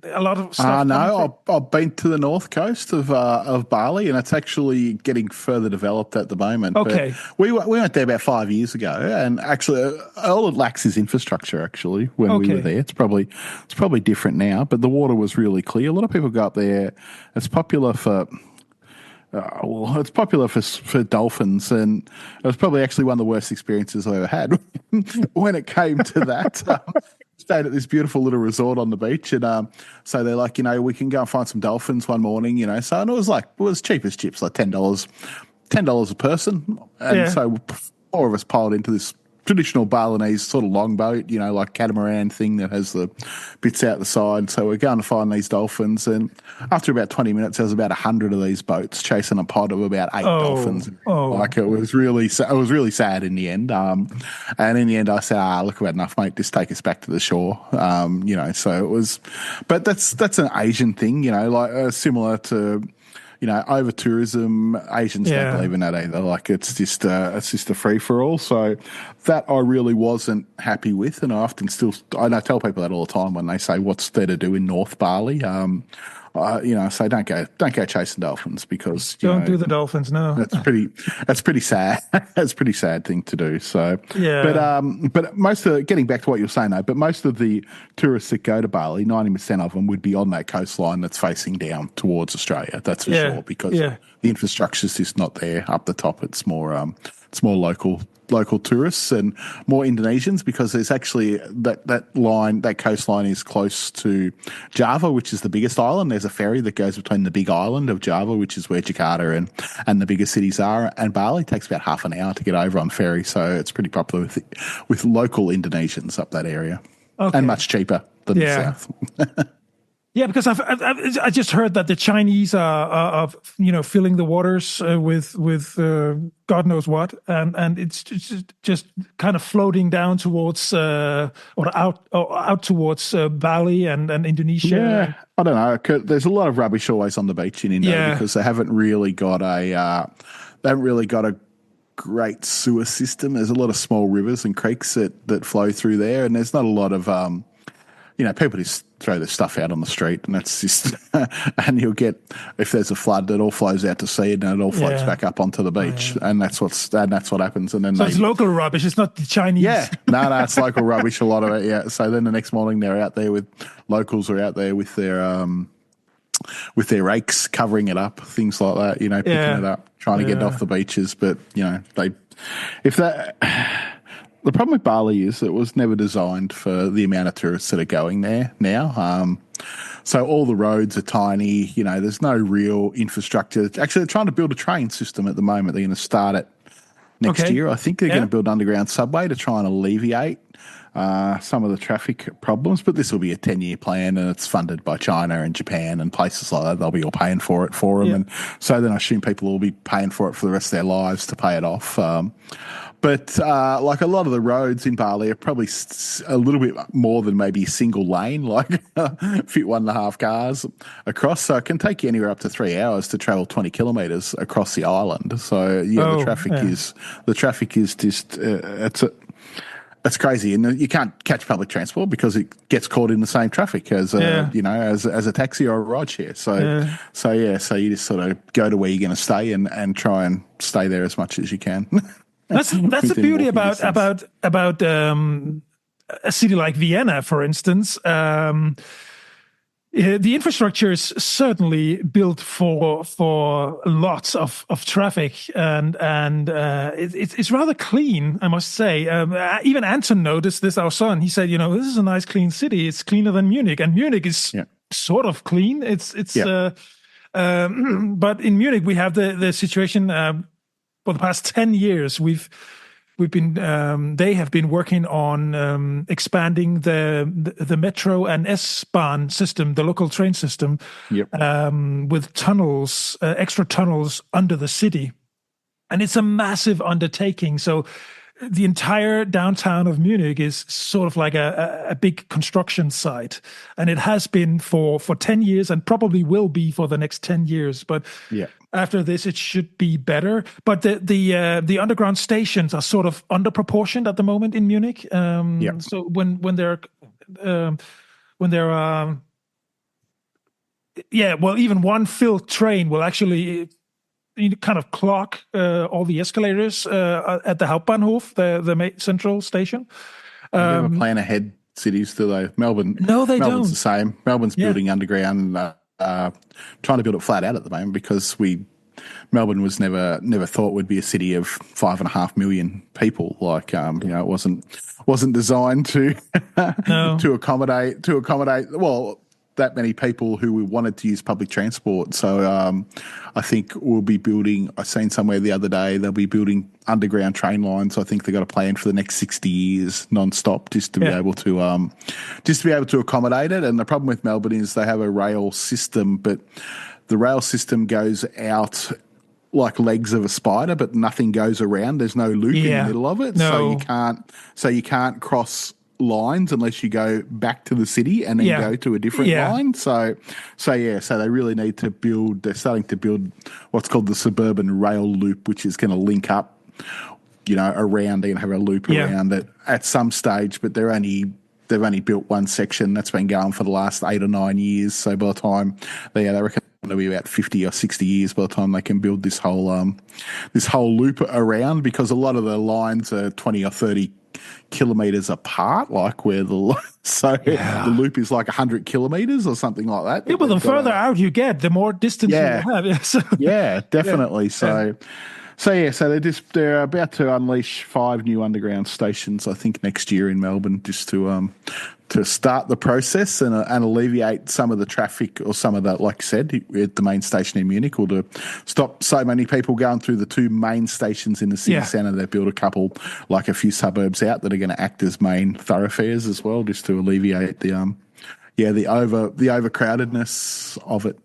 lot of stuff. No, I've been to the north coast of Bali, and it's actually getting further developed at the moment. Okay, but we went there about 5 years ago, and actually, all it lacks is infrastructure. Actually, when we were there, it's probably different now. But the water was really clear. A lot of people go up there. It's popular for. It's popular for dolphins, and it was probably actually one of the worst experiences I ever had when it came to that. Stayed at this beautiful little resort on the beach, and so they're like, we can go and find some dolphins one morning, so, and it was cheap as chips, like $10 a person, and so 4 of us piled into this traditional Balinese sort of longboat, like catamaran thing that has the bits out the side. So we're going to find these dolphins, and after about 20 minutes, there was about 100 of these boats chasing a pod of about 8 dolphins. Like it was really sad in the end. And in the end, I said, look, we've had enough, mate. Just take us back to the shore. So it was, but that's an Asian thing, like similar to. Over tourism, Asians don't believe in that either. Like it's just a free for all. So that I really wasn't happy with, and I tell people that all the time when they say what's there to do in North Bali. Say don't go chasing dolphins, because don't do the dolphins. No, that's pretty sad. That's a pretty sad thing to do. So yeah, but most of getting back to what you're saying though, but most of the tourists that go to Bali, 90% of them would be on that coastline that's facing down towards Australia. That's for sure, because the infrastructure is just not there up the top. It's more it's more local tourists and more Indonesians, because there's actually that coastline is close to Java, which is the biggest island. There's a ferry that goes between the big island of Java, which is where Jakarta and the bigger cities are, and Bali. It takes about half an hour to get over on ferry, so it's pretty popular with local Indonesians up that area, and much cheaper than the south. Yeah, because I just heard that the Chinese are filling the waters with God knows what, and it's just kind of floating down towards or out towards Bali and Indonesia. Yeah, I don't know. There's a lot of rubbish always on the beach in India because they haven't really got a great sewer system. There's a lot of small rivers and creeks that flow through there, and there's not a lot of people just throw their stuff out on the street, and that's just, and you'll get, if there's a flood, it all flows out to sea and it all floats back up onto the beach, and that's what happens. And then it's local rubbish. It's not the Chinese. Yeah, no, it's local rubbish. A lot of it. Yeah. So then the next morning locals are out there with their rakes covering it up, things like that. Picking it up, trying to get it off the beaches. But the problem with Bali is it was never designed for the amount of tourists that are going there now. So all the roads are tiny. There's no real infrastructure. Actually, they're trying to build a train system at the moment. They're going to start it next year. I think they're going to build an underground subway to try and alleviate some of the traffic problems. But this will be a 10-year plan, and it's funded by China and Japan and places like that. They'll be all paying for it for them. And so then I assume people will be paying for it for the rest of their lives to pay it off. But like a lot of the roads in Bali are probably a little bit more than maybe a single lane, like fit 1.5 cars across. So it can take you anywhere up to 3 hours to travel 20 kilometres across the island. So the traffic is just it's crazy, and you can't catch public transport because it gets caught in the same traffic as as a taxi or a rideshare. So you just sort of go to where you're going to stay and try and stay there as much as you can. That's the beauty about a city like Vienna, for instance. The infrastructure is certainly built for lots of traffic, and it's rather clean, I must say. Even Anton noticed this, our son. He said, this is a nice clean city. It's cleaner than Munich, and Munich is sort of clean. But in Munich we have the situation. For the past 10 years, they have been working on expanding the metro and S-Bahn system, the local train system, with tunnels, extra tunnels under the city, and it's a massive undertaking. So the entire downtown of Munich is sort of like a big construction site, and it has been for 10 years and probably will be for the next 10 years. But after this, it should be better. But the underground stations are sort of underproportioned at the moment in Munich. So when there are even one filled train will actually kind of clock all the escalators at the Hauptbahnhof, the central station. They don't plan ahead cities, do they? Melbourne. No, they don't. Melbourne's the same. Melbourne's building underground, trying to build it flat out at the moment because Melbourne was never thought would be a city of 5.5 million people. Like it wasn't designed to to accommodate that many people who wanted to use public transport. So I think we'll be building, I seen somewhere the other day, they'll be building underground train lines. I think they've got a plan for the next 60 years non-stop just to be able to accommodate it. And the problem with Melbourne is they have a rail system, but the rail system goes out like legs of a spider, but nothing goes around. There's no loop in the middle of it. No. So you can't cross lines unless you go back to the city and then go to a different line. So they really need to build, they're starting to build what's called the suburban rail loop, which is going to link up, around, they're going to have a loop around it at some stage, but they've only built one section that's been going for the last 8 or 9 years. So by the time they reckon it'll be about 50 or 60 years by the time they can build this whole loop around, because a lot of the lines are 20 or 30 kilometers apart, like where the loop is like 100 kilometers or something like that. Yeah, but the further out you get, the more distance you have. Yeah, definitely. they're about to unleash 5 new underground stations, I think, next year in Melbourne, just to start the process and alleviate some of the traffic or some of that, like I said, at the main station in Munich, or to stop so many people going through the 2 main stations in the city centre. They built a couple, like a few suburbs out, that are going to act as main thoroughfares as well, just to alleviate the overcrowdedness of it.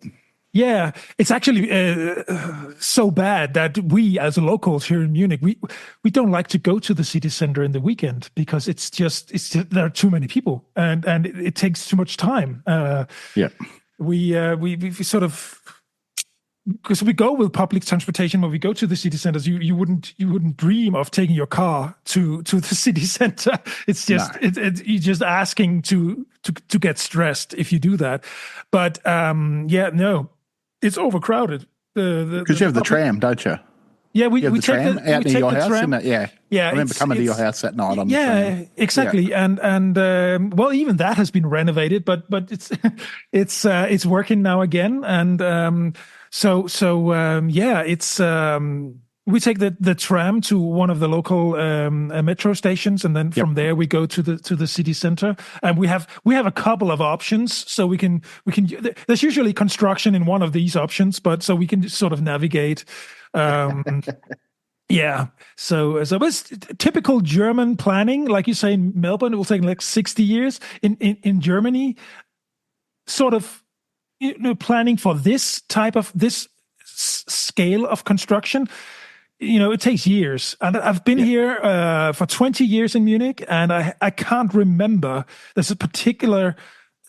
Yeah, it's actually so bad that we, as locals here in Munich, we don't like to go to the city center in the weekend, because it's just there are too many people, and it takes too much time. We sort of, because we go with public transportation when we go to the city centers. You wouldn't dream of taking your car to the city center. It's just you're just asking to get stressed if you do that. But no. It's overcrowded. Because you have the tram, don't you? Yeah, we take the tram out near your house, isn't it? Yeah. I remember coming to your house that night on the tram. Yeah, exactly. Yeah. And well, even that has been renovated, but it's working now again. And we take the tram to one of the local metro stations, and then from there we go to the city center. And we have a couple of options, so we can. There's usually construction in one of these options, but so we can sort of navigate. Yeah. So it's typical German planning, like you say in Melbourne, it will take like 60 years. In Germany, sort of, planning for this scale of construction. It takes years. And I've been here for 20 years in Munich, and I can't remember. There's a particular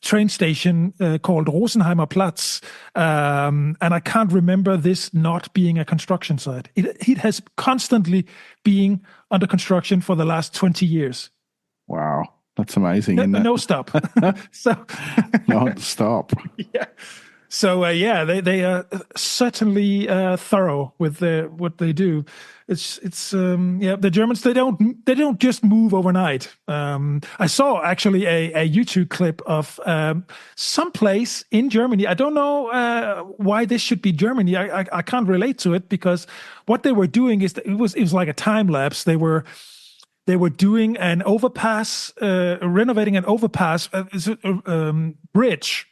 train station called Rosenheimer Platz, and I can't remember this not being a construction site. It has constantly been under construction for the last 20 years. Wow. That's amazing. No stop. No stop. Yeah. So they are certainly thorough with what they do. The Germans, they don't just move overnight. I saw actually a YouTube clip of some place in Germany. I don't know why this should be Germany. I can't relate to it, because what they were doing is it was like a time lapse. They were doing an overpass, renovating an overpass, bridge,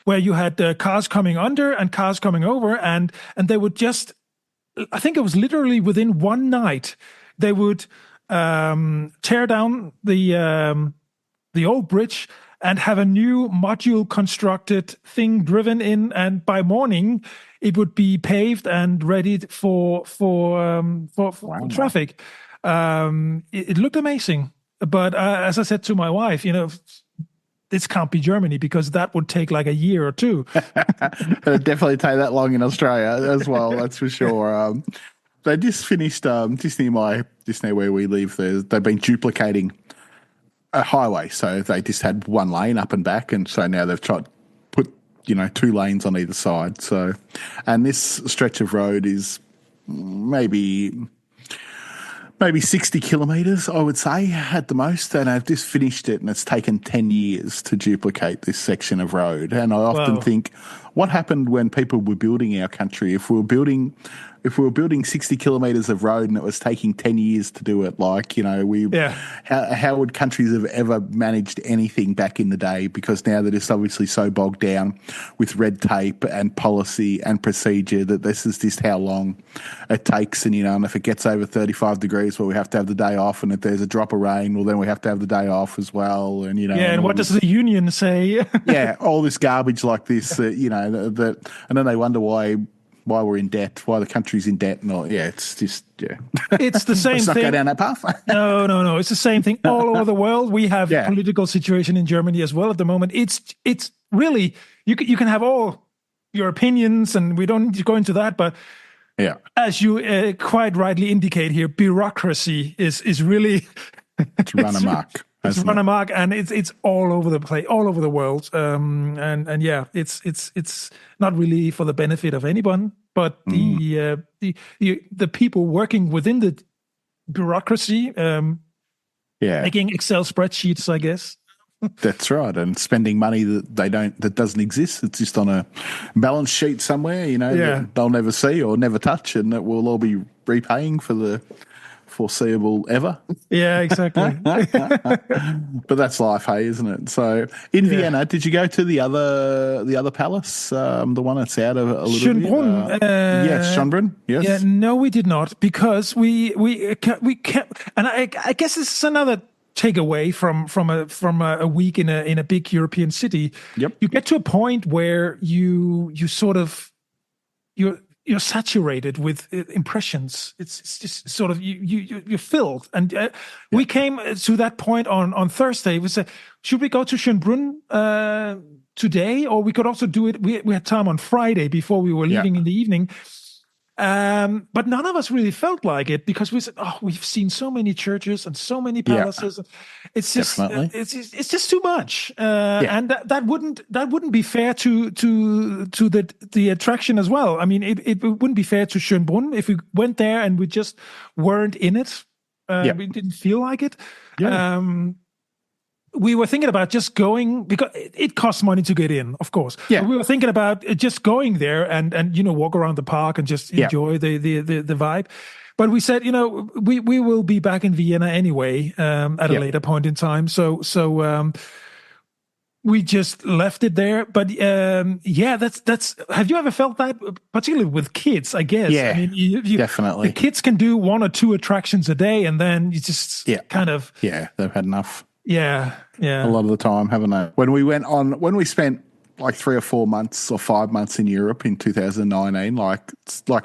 where you had cars coming under and cars coming over, and they would just, I think it was literally within one night, they would tear down the old bridge and have a new module constructed thing driven in, and by morning it would be paved and ready for traffic. It looked amazing, but as I said to my wife, this can't be Germany, because that would take like a year or two. It'd definitely take that long in Australia as well, that's for sure. They just finished, just near where we live, they've been duplicating a highway. So they just had one lane up and back, and so now they've tried to put, 2 lanes on either side. So, and this stretch of road is maybe 60 kilometres, I would say, at the most. And I've just finished it, and it's taken 10 years to duplicate this section of road. And I often think, what happened when people were building our country? If we were building 60 kilometres of road and it was taking 10 years to do it, how would countries have ever managed anything back in the day? Because now they're just obviously so bogged down with red tape and policy and procedure that this is just how long it takes. And, and if it gets over 35 degrees, well, we have to have the day off. And if there's a drop of rain, well, then we have to have the day off as well. And, and what does the union say? All this garbage like this, and then they wonder why we're in debt, why the country's in debt, and all. Yeah, it's just It's the same Let's thing. not go down that path. No. It's the same thing all over the world. We have political situation in Germany as well at the moment. It's really you can have all your opinions, and we don't need to go into that. But as you quite rightly indicate here, bureaucracy is really it's run amok. It's run amok, and it's all over the place, all over the world. It's not really for the benefit of anyone, but the people working within the bureaucracy, making Excel spreadsheets, I guess. That's right, and spending money that doesn't exist. It's just on a balance sheet somewhere, that they'll never see or never touch, and that we'll all be repaying for the foreseeable ever. Yeah, exactly. But that's life, hey, isn't it? So in Vienna, did you go to the other palace, the one that's out of a little Schönbrunn. bit? Yes, Schönbrunn. Yes. Yeah, no, we did not, because we kept, and I guess this is another takeaway from a week in a big European city. Yep. You get to a point where you sort of you're saturated with impressions. It's just sort of you're filled. And we came to that point on Thursday. We said, should we go to Schönbrunn today, or we could also do it? We had time on Friday before we were leaving in the evening. But none of us really felt like it, because we said, "Oh, we've seen so many churches and so many palaces. It's just it's just too much." And that wouldn't be fair to the attraction as well. I mean, it wouldn't be fair to Schönbrunn if we went there and we just weren't in it. We didn't feel like it. We were thinking about just going, because it costs money to get in, of course. Yeah. But we were thinking about just going there and walk around the park and just enjoy the vibe. But we said, we will be back in Vienna anyway at a later point in time. So we just left it there. But that's. Have you ever felt that, particularly with kids? I guess. Yeah, I mean, definitely. The kids can do 1 or 2 attractions a day, and then you just kind of they've had enough. Yeah. A lot of the time, haven't they? When we spent like 3 or 4 months or 5 months in Europe in 2019, like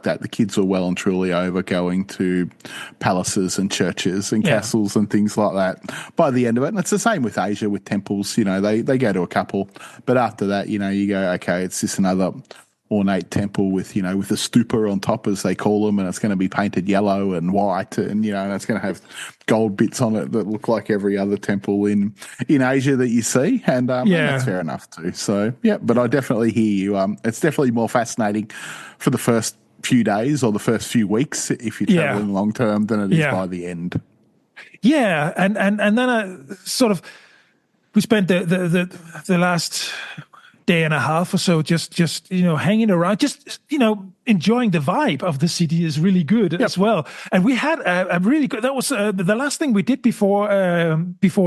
that, the kids were well and truly over going to palaces and churches and castles and things like that by the end of it. And it's the same with Asia, with temples, they go to a couple, but after that, you go, okay, it's just another ornate temple with a stupa on top, as they call them, and it's going to be painted yellow and white, and and it's going to have gold bits on it that look like every other temple in Asia that you see, and that's fair enough too. So but I definitely hear you. It's definitely more fascinating for the first few days or the first few weeks if you're traveling long term than it is by the end. Yeah, and then we spent the last day and a half or so just hanging around, just enjoying the vibe of the city is really good as well. And we had a really good, that was the last thing we did before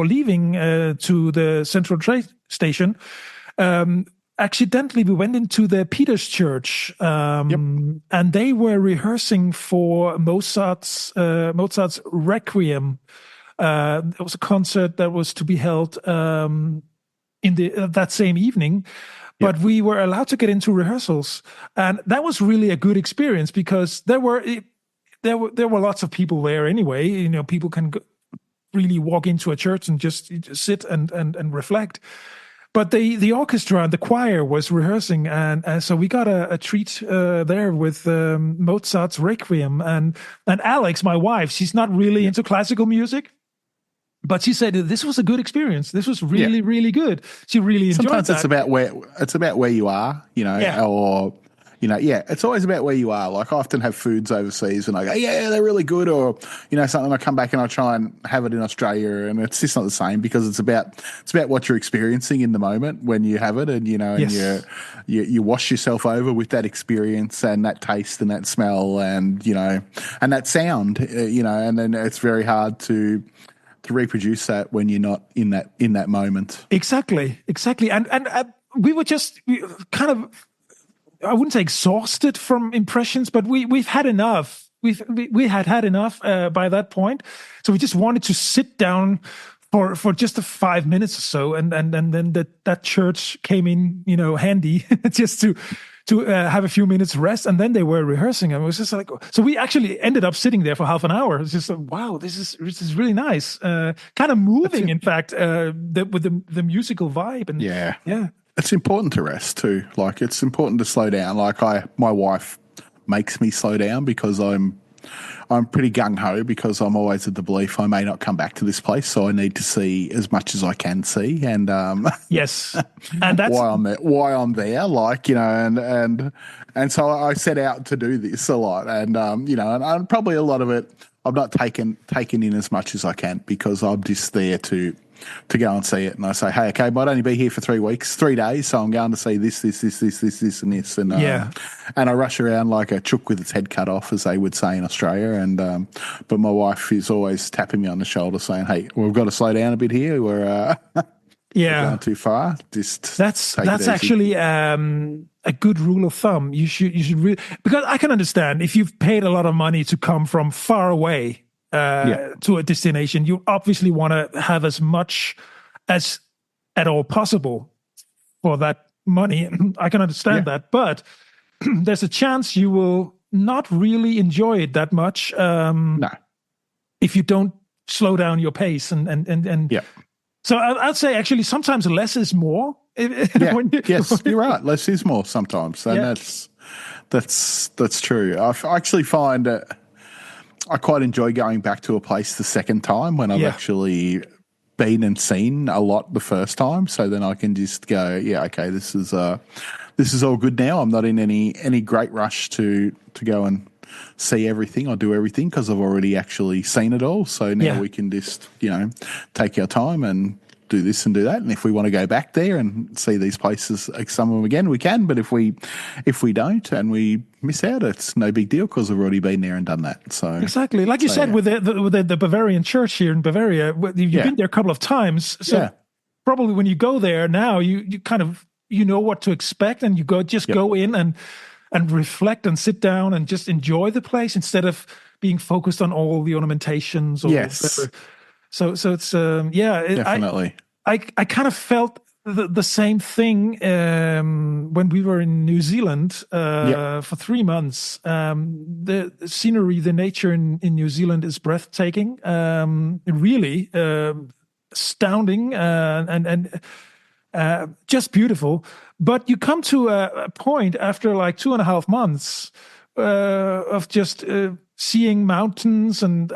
leaving to the central train station. Accidentally we went into the Peter's Church, and they were rehearsing for Mozart's Requiem. It was a concert that was to be held in that same evening, but we were allowed to get into rehearsals, and that was really a good experience, because there were lots of people there anyway. People can really walk into a church and just sit and reflect. But the orchestra and the choir was rehearsing, and so we got a treat there with Mozart's Requiem, and Alex, my wife, she's not really into classical music. But she said this was a good experience. This was really, really good. She really enjoyed Sometimes that. it's about where you are, or it's always about where you are. Like, I often have foods overseas and I go, they're really good, or something. I come back and I try and have it in Australia, and it's just not the same, because it's about what you're experiencing in the moment when you have it, and and you wash yourself over with that experience and that taste and that smell and and that sound, and then it's very hard to reproduce that when you're not in that moment. Exactly. And we were just kind of, I wouldn't say exhausted from impressions, but we've had enough. We had enough by that point, so we just wanted to sit down for just 5 minutes or so, and then that church came in, handy just to have a few minutes rest, and then they were rehearsing, and it was just like, so we actually ended up sitting there for half an hour. It's just like, wow, this is really nice, kind of moving, in fact, with the musical vibe, and it's important to rest too. Like, it's important to slow down. Like, my wife makes me slow down, because I'm pretty gung-ho, because I'm always of the belief I may not come back to this place, so I need to see as much as I can see, and yes, and that's why I'm there, like, and so I set out to do this a lot, and and probably a lot of it I'm not taking in as much as I can, because I'm just there to go and see it. And I say, hey, okay, might only be here for 3 days, so I'm going to see this, and this. And and I rush around like a chook with its head cut off, as they would say in Australia. And but my wife is always tapping me on the shoulder saying, hey, we've got to slow down a bit here. We're going too far. That's actually a good rule of thumb. You should really, because I can understand if you've paid a lot of money to come from far away to a destination, you obviously want to have as much as at all possible for that money. I can understand that, but there's a chance you will not really enjoy it that much if you don't slow down your pace and So I'd say actually sometimes less is more. Yes, you're right. Less is more sometimes, and that's true. I actually find I quite enjoy going back to a place the second time when I've actually been and seen a lot the first time. So then I can just go, okay, this is all good now. I'm not in any great rush to go and see everything or do everything because I've already actually seen it all. So now we can just, take our time and do this and do that. And if we want to go back there and see these places, some of them again, we can. But if we don't and we miss out, it's no big deal because we've already been there and done that. So exactly, like you said, with the Bavarian church here in Bavaria, you've been there a couple of times. So probably when you go there now, you kind of know what to expect, and you go in and reflect and sit down and just enjoy the place instead of being focused on all the ornamentations or whatever. So it's definitely. I kind of felt the same thing when we were in New Zealand for 3 months. The scenery, the nature in New Zealand is breathtaking, really astounding, and just beautiful. But you come to a point after like 2.5 months of just seeing mountains and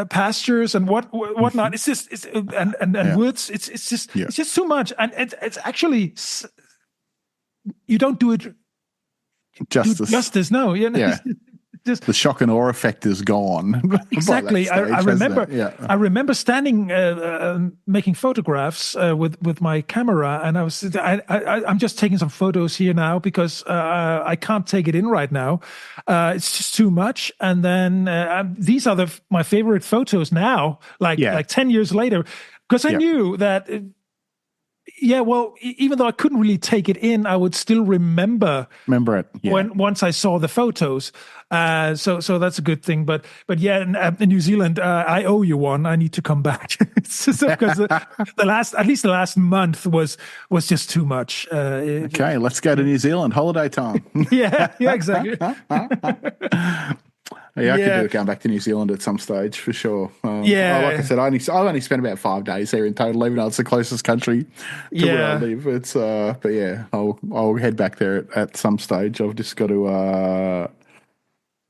pastures and whatnot. It's just and woods. It's just too much, and it's actually you don't do it justice. No, the shock and awe effect is gone. Exactly. I remember. I remember standing making photographs with my camera, and I'm just taking some photos here now because I can't take it in right now. It's just too much. And then these are my favorite photos now, like 10 years later, because I knew that. Even though I couldn't really take it in, I would still remember it once I saw the photos. So that's a good thing. But in New Zealand, I owe you one. I need to come back because the last month was just too much. Okay, let's go to New Zealand. Holiday time. yeah, exactly. Yeah, I could do it going back to New Zealand at some stage for sure. Like I said, I've only spent about 5 days there in total, even though it's the closest country to where I live. It's but I'll head back there at some stage. I've just got to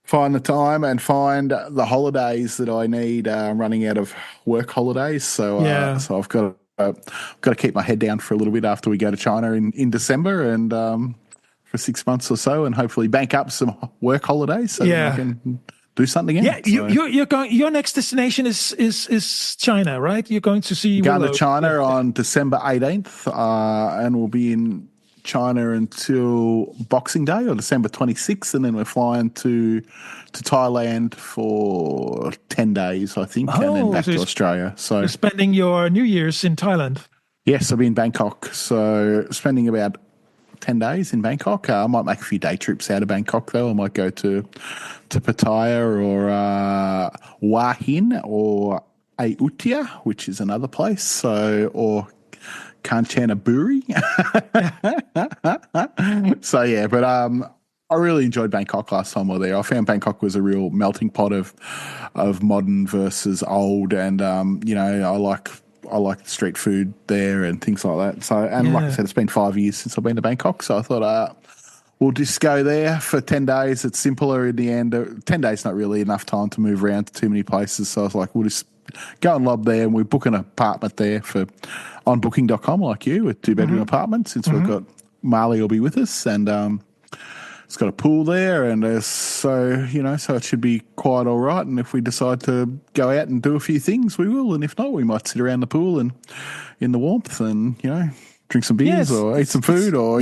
find the time and find the holidays that I need. I'm running out of work holidays, so I've got to keep my head down for a little bit after we go to China in December and for 6 months or so, and hopefully bank up some work holidays so that I can do something again. Yeah, you're going. Your next destination is China, right? You're going to see going to China on December 18th, and we'll be in China until Boxing Day or December 26th, and then we're flying to Thailand for 10 days, I think, and then back to Australia. So you're spending your New Year's in Thailand. Yes, I'll be in Bangkok, so spending about 10 days in Bangkok. I might make a few day trips out of Bangkok, though. I might go to Pattaya or Hua Hin or Ayutthaya, which is another place, or Kanchanaburi. So, but I really enjoyed Bangkok last time we were there. I found Bangkok was a real melting pot of modern versus old, and, I like the street food there and things like that. So, and like I said, it's been 5 years since I've been to Bangkok. So I thought we'll just go there for 10 days. It's simpler in the end. 10 days not really enough time to move around to too many places. So I was like, we'll just go and lob there, and we book an apartment there on booking.com like you with 2-bedroom apartments since we've got Marley will be with us. And it's got a pool there, and so it should be quite all right. And if we decide to go out and do a few things, we will. And if not, we might sit around the pool and in the warmth, and drink some beers or eat some food, or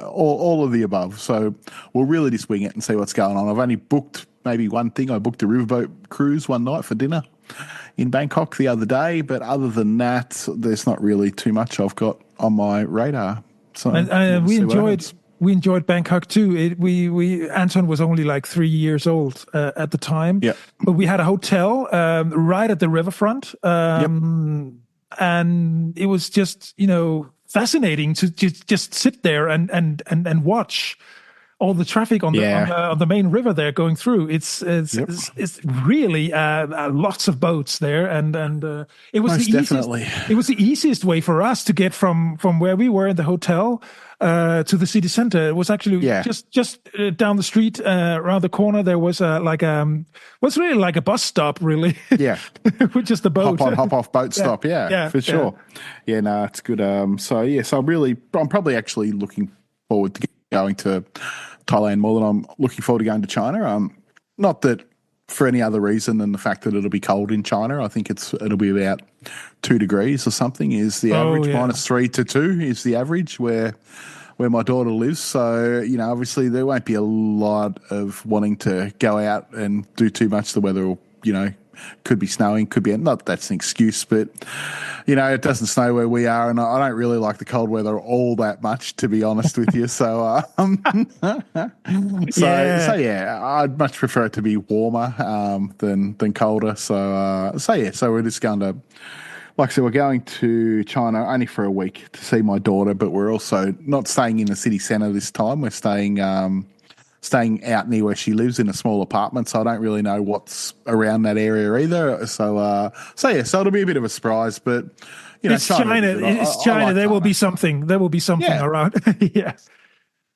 all of the above. So we'll really just wing it and see what's going on. I've only booked maybe one thing. I booked a riverboat cruise one night for dinner in Bangkok the other day, but other than that, there's not really too much I've got on my radar. So we enjoyed Bangkok too. Anton was only like 3 years old at the time, but we had a hotel right at the riverfront, and it was just fascinating to just sit there and watch all the traffic on the main river there going through. It's really lots of boats there, and it was it was the easiest way for us to get from where we were in the hotel to the city center. It was actually just down the street, around the corner. There was was really like a bus stop, really. Yeah, with just a boat, hop on, hop off boat stop. Yeah, for sure. Yeah, no, it's good. So I'm probably actually looking forward to going to Thailand more than I'm looking forward to going to China. Not that for any other reason than the fact that it'll be cold in China. I think it'll be about 2 degrees or something is the average. -3 to 2 is the average where my daughter lives. So, obviously there won't be a lot of wanting to go out and do too much. The weather will, could be snowing, could be, not that's an excuse, but, it doesn't snow where we are, and I don't really like the cold weather all that much, to be honest with you. So, I'd much prefer it to be warmer than colder. So we're just going to, like I said, we're going to China only for a week to see my daughter, but we're also not staying in the city centre this time. We're staying out near where she lives in a small apartment, so I don't really know what's around that area either. So it'll be a bit of a surprise, but it's China. It's China. There will be something. There will be something around. Yeah,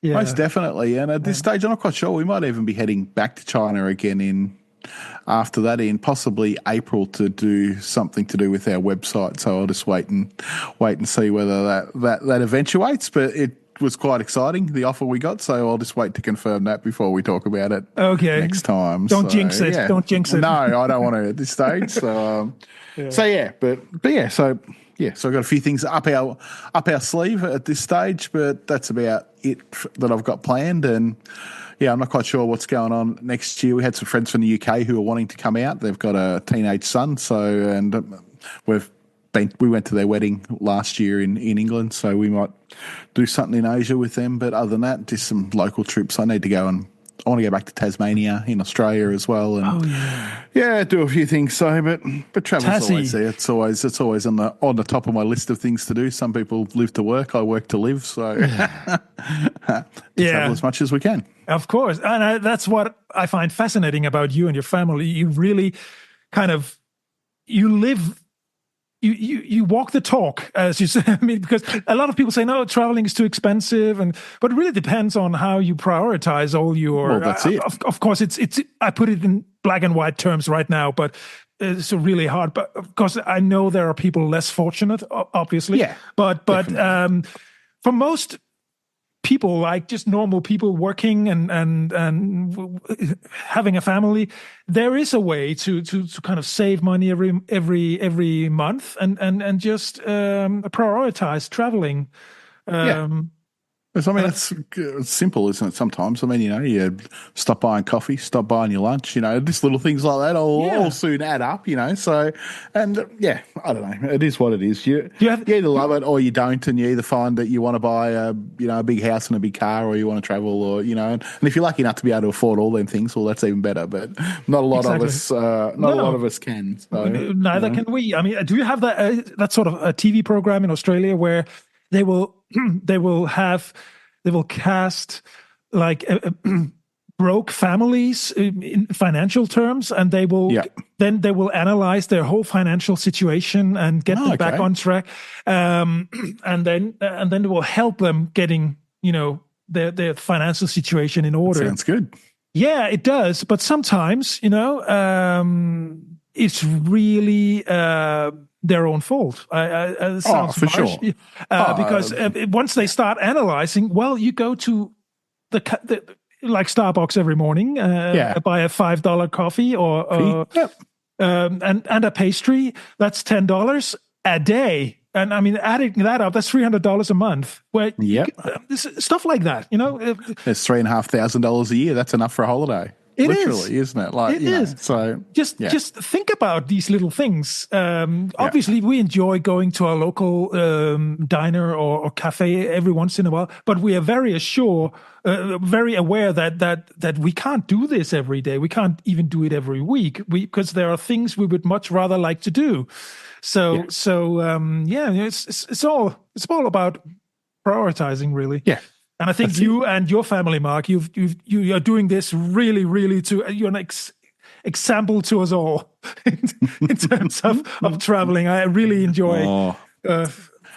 most definitely. And at this stage, I'm not quite sure. We might even be heading back to China again after that in possibly April to do something to do with our website. So I'll just wait and see whether that eventuates. But it was quite exciting, the offer we got, so I'll just wait to confirm that before we talk about it next time. Don't jinx it. Don't jinx it. No, I don't want to at this stage. So, so I've got a few things up our sleeve at this stage, but that's about it that I've got planned. And I'm not quite sure what's going on next year. We had some friends from the UK who are wanting to come out. They've got a teenage son, we went to their wedding last year in England, so we might do something in Asia with them. But other than that, just some local trips. I want to go back to Tasmania in Australia as well, and do a few things. So, but travel's always there. It's always on the top of my list of things to do. Some people live to work. I work to live. So, travel as much as we can. Of course, and that's what I find fascinating about you and your family. You really you live. You walk the talk, as you say. I mean, because a lot of people say, no, traveling is too expensive, but it really depends on how you prioritize all your. Well, that's it. Of course, it's. I put it in black and white terms right now, but it's really hard. But of course, I know there are people less fortunate, obviously. Yeah. But for most people, like just normal people working and having a family, there is a way to kind of save money every month and just prioritize traveling. It's simple, isn't it? Sometimes, you stop buying coffee, stop buying your lunch, just little things like that all soon add up, So, and I don't know, it is what it is. You either love it or you don't, and you either find that you want to buy a big house and a big car, or you want to travel, or and if you're lucky enough to be able to afford all them things, well, that's even better. But not a lot of us, a lot of us can. So, neither can we. I mean, do you have that sort of a TV program in Australia where they will cast like broke families in financial terms, and they will analyze their whole financial situation and get them back on track, and then they will help them getting their financial situation in order. Sounds good. Yeah, it does. But sometimes it's really their own fault. It sounds for harsh, sure. Because once they start analyzing, well, you go to the like Starbucks every morning, buy a $5 coffee or Yep. and a pastry, that's $10 a day. And I mean, adding that up, that's $300 a month. Where stuff like that, There's $3,500 a year. That's enough for a holiday. Literally, isn't it? Like, it is. So just think about these little things. Obviously, we enjoy going to our local diner or cafe every once in a while, but we are very aware that we can't do this every day. We can't even do it every week because there are things we would much rather like to do. So it's all about prioritizing, really. Yeah. And I think you and your family, Mark, you are doing this really, really you're an example to us all in terms of traveling. I really enjoy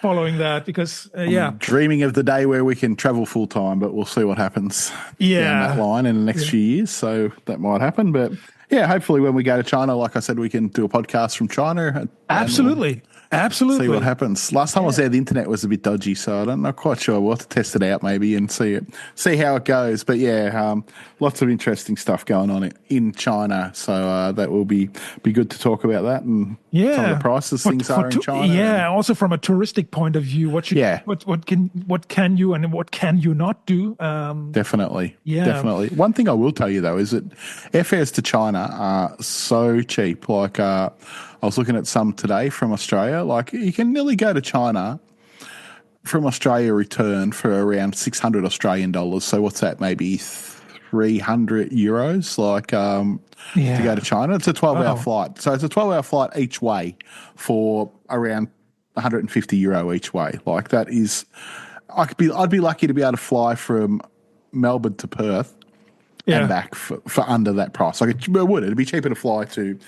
following that because, I'm dreaming of the day where we can travel full time, but we'll see what happens down that line in the next few years. So that might happen, but hopefully when we go to China, like I said, we can do a podcast from China. Absolutely. Absolutely. See what happens. Last time I was there, the internet was a bit dodgy, so I'm not quite sure. We'll have to test it out maybe and see how it goes. But lots of interesting stuff going on in China. So that will be good to talk about that and some of the prices things are in China. Yeah, also from a touristic point of view, what can you and what can you not do? Definitely. Definitely. One thing I will tell you though is that airfares to China are so cheap. Like I was looking at some today from Australia. Like you can nearly go to China from Australia return for around 600 Australian dollars. So what's that? Maybe 300 euros. Like to go to China. It's a 12-hour flight. So it's a 12-hour flight each way for around 150 euro each way. Like that is, I'd be lucky to be able to fly from Melbourne to Perth. And back for under that price. Like it'd be cheaper to fly to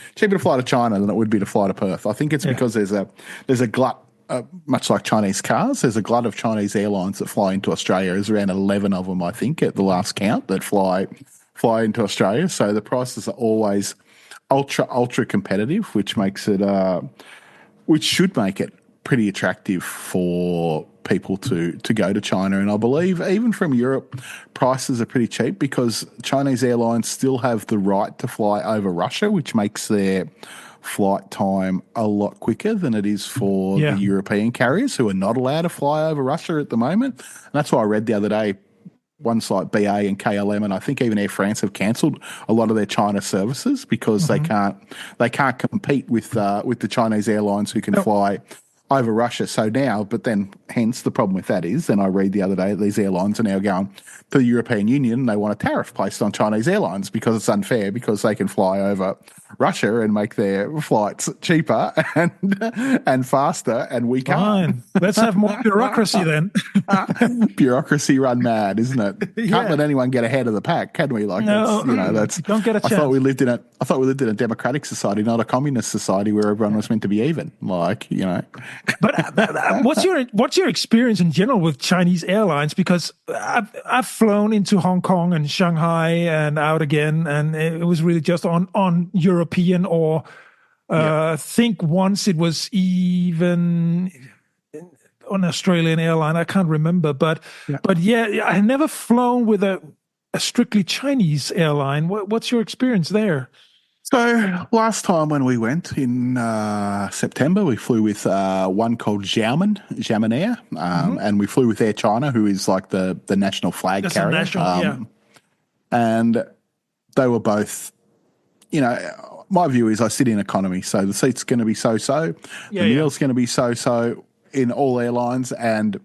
China than it would be to fly to Perth. I think it's because there's a glut, much like Chinese cars. There's a glut of Chinese airlines that fly into Australia. There's around 11 of them, I think, at the last count that fly into Australia. So the prices are always ultra competitive, which should make it pretty attractive for people to go to China. And I believe even from Europe, prices are pretty cheap because Chinese airlines still have the right to fly over Russia, which makes their flight time a lot quicker than it is for the European carriers who are not allowed to fly over Russia at the moment. And that's why I read the other day, ones like BA and KLM, and I think even Air France have cancelled a lot of their China services because they can't compete with the Chinese airlines who can fly over Russia. So now, but then hence the problem with that is, then I read the other day that these airlines are now going to the European Union and they want a tariff placed on Chinese airlines because it's unfair because they can fly over Russia and make their flights cheaper and faster and we can't. Fine. Let's have more bureaucracy then. Bureaucracy run mad, isn't it? Can't let anyone get ahead of the pack, can we? Like that's don't get a chance. I thought we lived in a democratic society, not a communist society where everyone was meant to be even. Like, But what's your experience in general with Chinese airlines? Because I've flown into Hong Kong and Shanghai and out again, and it was really just on European or I think once it was even on Australian airline. I can't remember, but I never flown with a strictly Chinese airline. What's your experience there? So last time when we went in September, we flew with one called Xiamen Air, and we flew with Air China, who is like the national flag carrier. And they were both, my view is I sit in economy, so the seat's going to be so-so, the meal's going to be so-so in all airlines, and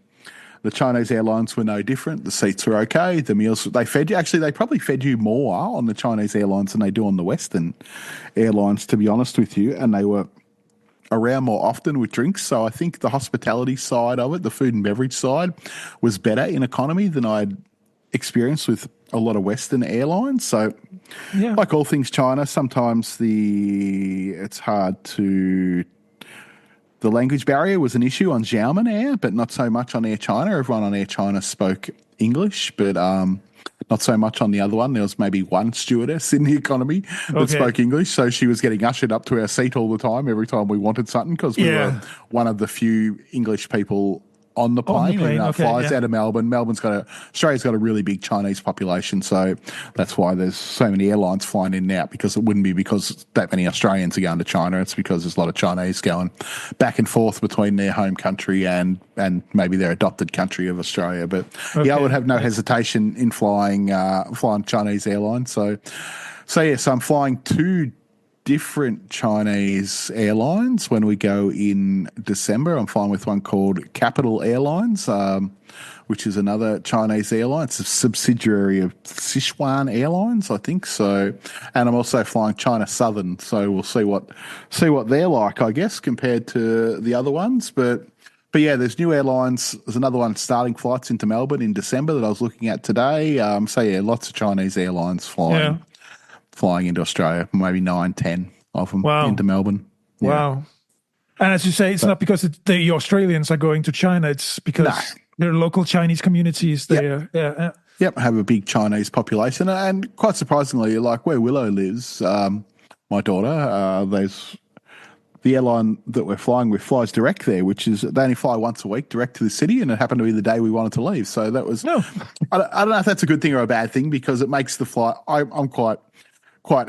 the Chinese airlines were no different. The seats were okay. The meals they fed you. Actually, they probably fed you more on the Chinese airlines than they do on the Western airlines, to be honest with you. And they were around more often with drinks. So I think the hospitality side of it, the food and beverage side, was better in economy than I'd experienced with a lot of Western airlines. So like all things China, sometimes it's hard to... The language barrier was an issue on Xiamen Air, but not so much on Air China. Everyone on Air China spoke English, but not so much on the other one. There was maybe one stewardess in the economy that spoke English, so she was getting ushered up to our seat all the time, every time we wanted something, because we were one of the few English people on the plane. And it Okay, flies out of Melbourne. Australia's got a really big Chinese population, so that's why there's so many airlines flying in and out, because it wouldn't be because that many Australians are going to China. It's because there's a lot of Chinese going back and forth between their home country and maybe their adopted country of Australia. But I would have no hesitation in flying Chinese airlines. So I'm flying two different Chinese airlines when we go in December. I'm flying with one called Capital Airlines, which is another Chinese airline. It's a subsidiary of Sichuan Airlines, I think. So, and I'm also flying China Southern. So we'll see what they're like, I guess, compared to the other ones. But yeah, there's new airlines. There's another one starting flights into Melbourne in December that I was looking at today. So yeah, lots of Chinese airlines flying into Australia, maybe 9-10 of them into Melbourne. Yeah. Wow. And as you say, it's not because the Australians are going to China. It's because there are local Chinese communities there. Yep, have a big Chinese population. And quite surprisingly, like where Willow lives, my daughter, the airline that we're flying with flies direct there, which is they only fly once a week direct to the city, and it happened to be the day we wanted to leave. So that was, I don't know if that's a good thing or a bad thing, because it makes the flight, I'm quite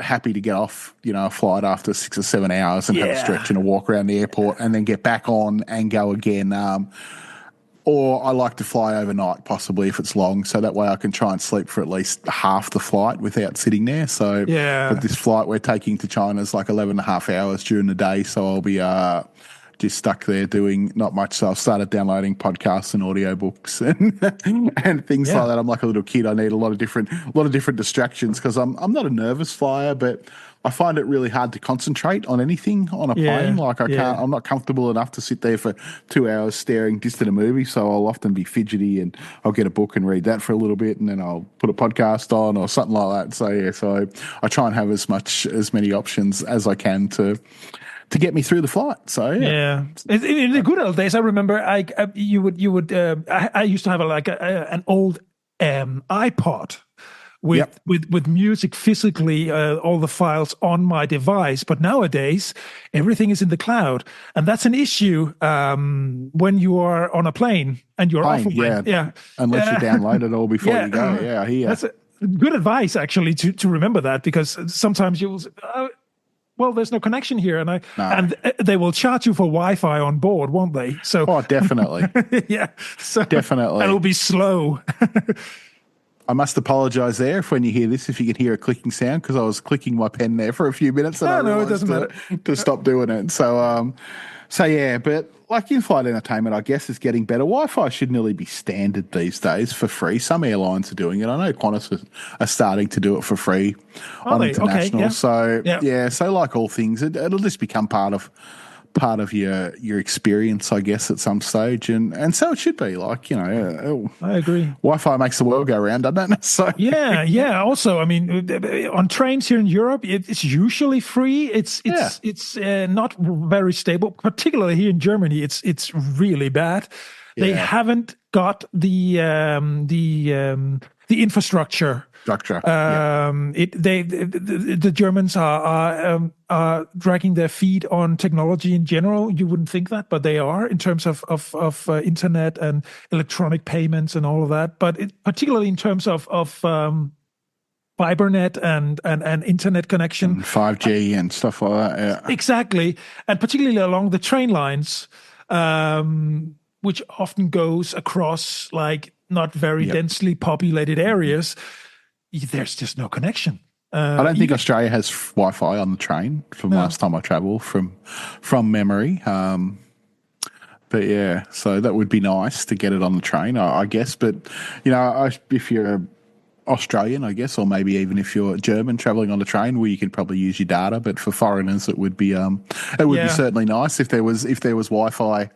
happy to get off, a flight after 6 or 7 hours and have a stretch and a walk around the airport and then get back on and go again. Or I like to fly overnight, possibly if it's long, so that way I can try and sleep for at least half the flight without sitting there. So but this flight we're taking to China is like 11 and a half hours during the day, so I'll be just stuck there doing not much. So I've started downloading podcasts and audiobooks and things like that. I'm like a little kid. I need a lot of different distractions, because I'm not a nervous flyer, but I find it really hard to concentrate on anything on a plane. Like I'm not comfortable enough to sit there for 2 hours staring just at a movie. So I'll often be fidgety, and I'll get a book and read that for a little bit, and then I'll put a podcast on or something like that. So I try and have as many options as I can to get me through the flight. So in the good old days, I remember I used to have an old iPod with music physically, all the files on my device. But nowadays, everything is in the cloud, and that's an issue when you are on a plane and you're off a plane. Unless you download it all before you go. I hear. That's good advice, actually, to remember that, because sometimes you'll. Well, there's no connection here, and they will charge you for Wi-Fi on board, won't they? So, definitely, so definitely, and it'll be slow. I must apologise there if when you hear this, if you can hear a clicking sound, because I was clicking my pen there for a few minutes, and it doesn't matter to stop doing it. So, but like in-flight entertainment, I guess, is getting better. Wi-Fi should nearly be standard these days for free. Some airlines are doing it. I know Qantas are starting to do it for free on international. Okay, so like all things, it'll just become part of your experience, I guess, at some stage, and so it should be. Like, I agree. Wi-Fi makes the world go round, doesn't it? So Also, I mean, on trains here in Europe, it's usually free. It's not very stable, particularly here in Germany. It's really bad. They haven't got the infrastructure. The Germans are dragging their feet on technology in general. You wouldn't think that, but they are, in terms of internet and electronic payments and all of that. But particularly in terms of FiberNet and internet connection, and 5G and stuff like that. Yeah, exactly, and particularly along the train lines, which often goes across like not very densely populated areas. There's just no connection. I don't think Australia has Wi-Fi on the train from last time I travelled from memory. But yeah, so that would be nice to get it on the train, I guess. But, if you're Australian, I guess, or maybe even if you're German travelling on the train, where you could probably use your data. But for foreigners, it would be be certainly nice if there was Wi-Fi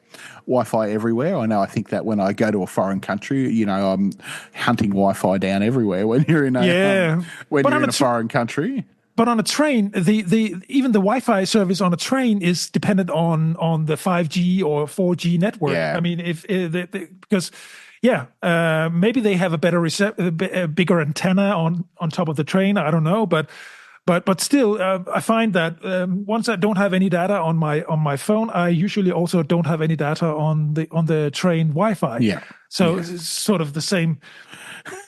everywhere. I think that when I go to a foreign country, I'm hunting Wi-Fi down everywhere when you're in a foreign country. But on a train, even the Wi-Fi service on a train is dependent on the 5G or 4G network. Yeah. I mean, because maybe they have a better a bigger antenna on top of the train. I don't know, but But still, I find that once I don't have any data on my phone, I usually also don't have any data on the train Wi-Fi. Yeah. So it's sort of the same.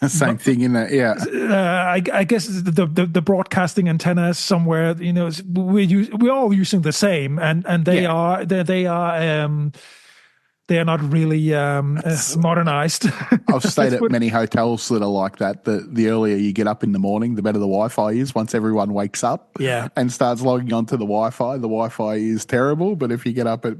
Same thing in that, yeah. I guess the broadcasting antennas somewhere, we're all using the same, and they are not really modernized. I've stayed at many hotels that are like that. The earlier you get up in the morning, the better the Wi-Fi is. Once everyone wakes up and starts logging onto the Wi-Fi is terrible. But if you get up at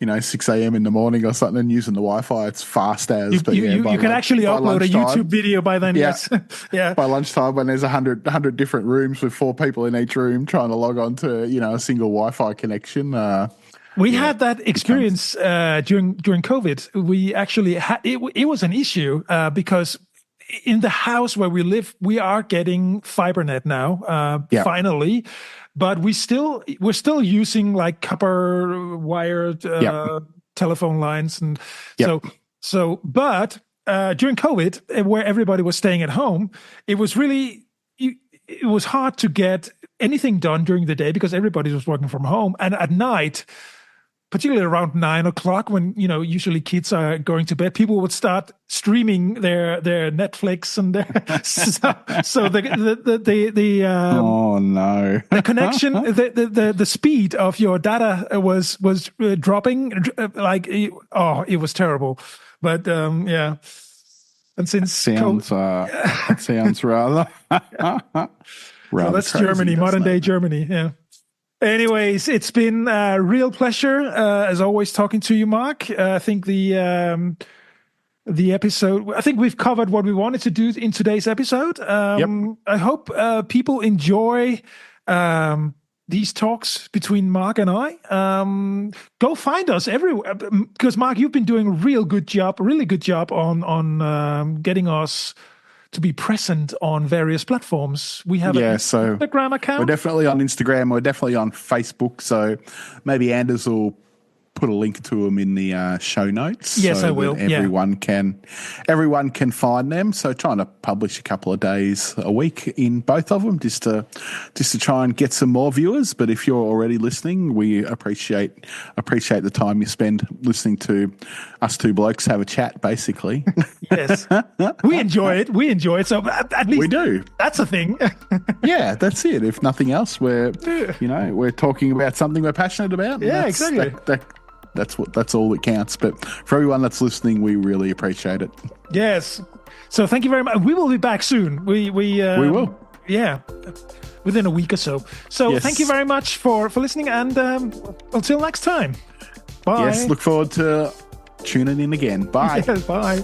6 a.m. in the morning or something and using the Wi-Fi, it's fast as. You can actually upload a YouTube video by then. Yeah. Yes. Yeah. By lunchtime, when there's 100 different rooms with 4 people in each room trying to log on to a single Wi-Fi connection. We had that experience during COVID. We actually had it was an issue because in the house where we live, we are getting FiberNet now. Finally. But we're still using like copper wired telephone lines, and But during COVID, where everybody was staying at home, it was hard to get anything done during the day because everybody was working from home, and at night, particularly around 9 o'clock, when usually kids are going to bed, people would start streaming their Netflix and their so the oh no, the connection, the speed of your data was dropping, it was terrible. But and since sounds rather so that's crazy, Germany, modern day Germany, yeah. Anyways, it's been a real pleasure, as always, talking to you, Mark. I think the episode, I think we've covered what we wanted to do in today's episode. I hope people enjoy these talks between Mark and I. Go find us everywhere, because Mark, you've been doing a really good job on getting us to be present on various platforms. We have an Instagram account. We're definitely on Instagram. We're definitely on Facebook. So maybe Anders will put a link to them in the show notes. Yes, I will. Everyone can find them. So trying to publish a couple of days a week in both of them, just to try and get some more viewers. But if you're already listening, we appreciate the time you spend listening to us two blokes have a chat, basically. Yes, we enjoy it. So at least we do. That's a thing. Yeah, that's it. If nothing else, we're talking about something we're passionate about. Yeah, exactly. That's all that counts. But for everyone that's listening, we really appreciate it. Yes. So thank you very much. We will be back soon. We will. Yeah. Within a week or so. So Thank you very much for listening, and until next time. Bye. Yes, look forward to tuning in again. Bye. Yes, bye.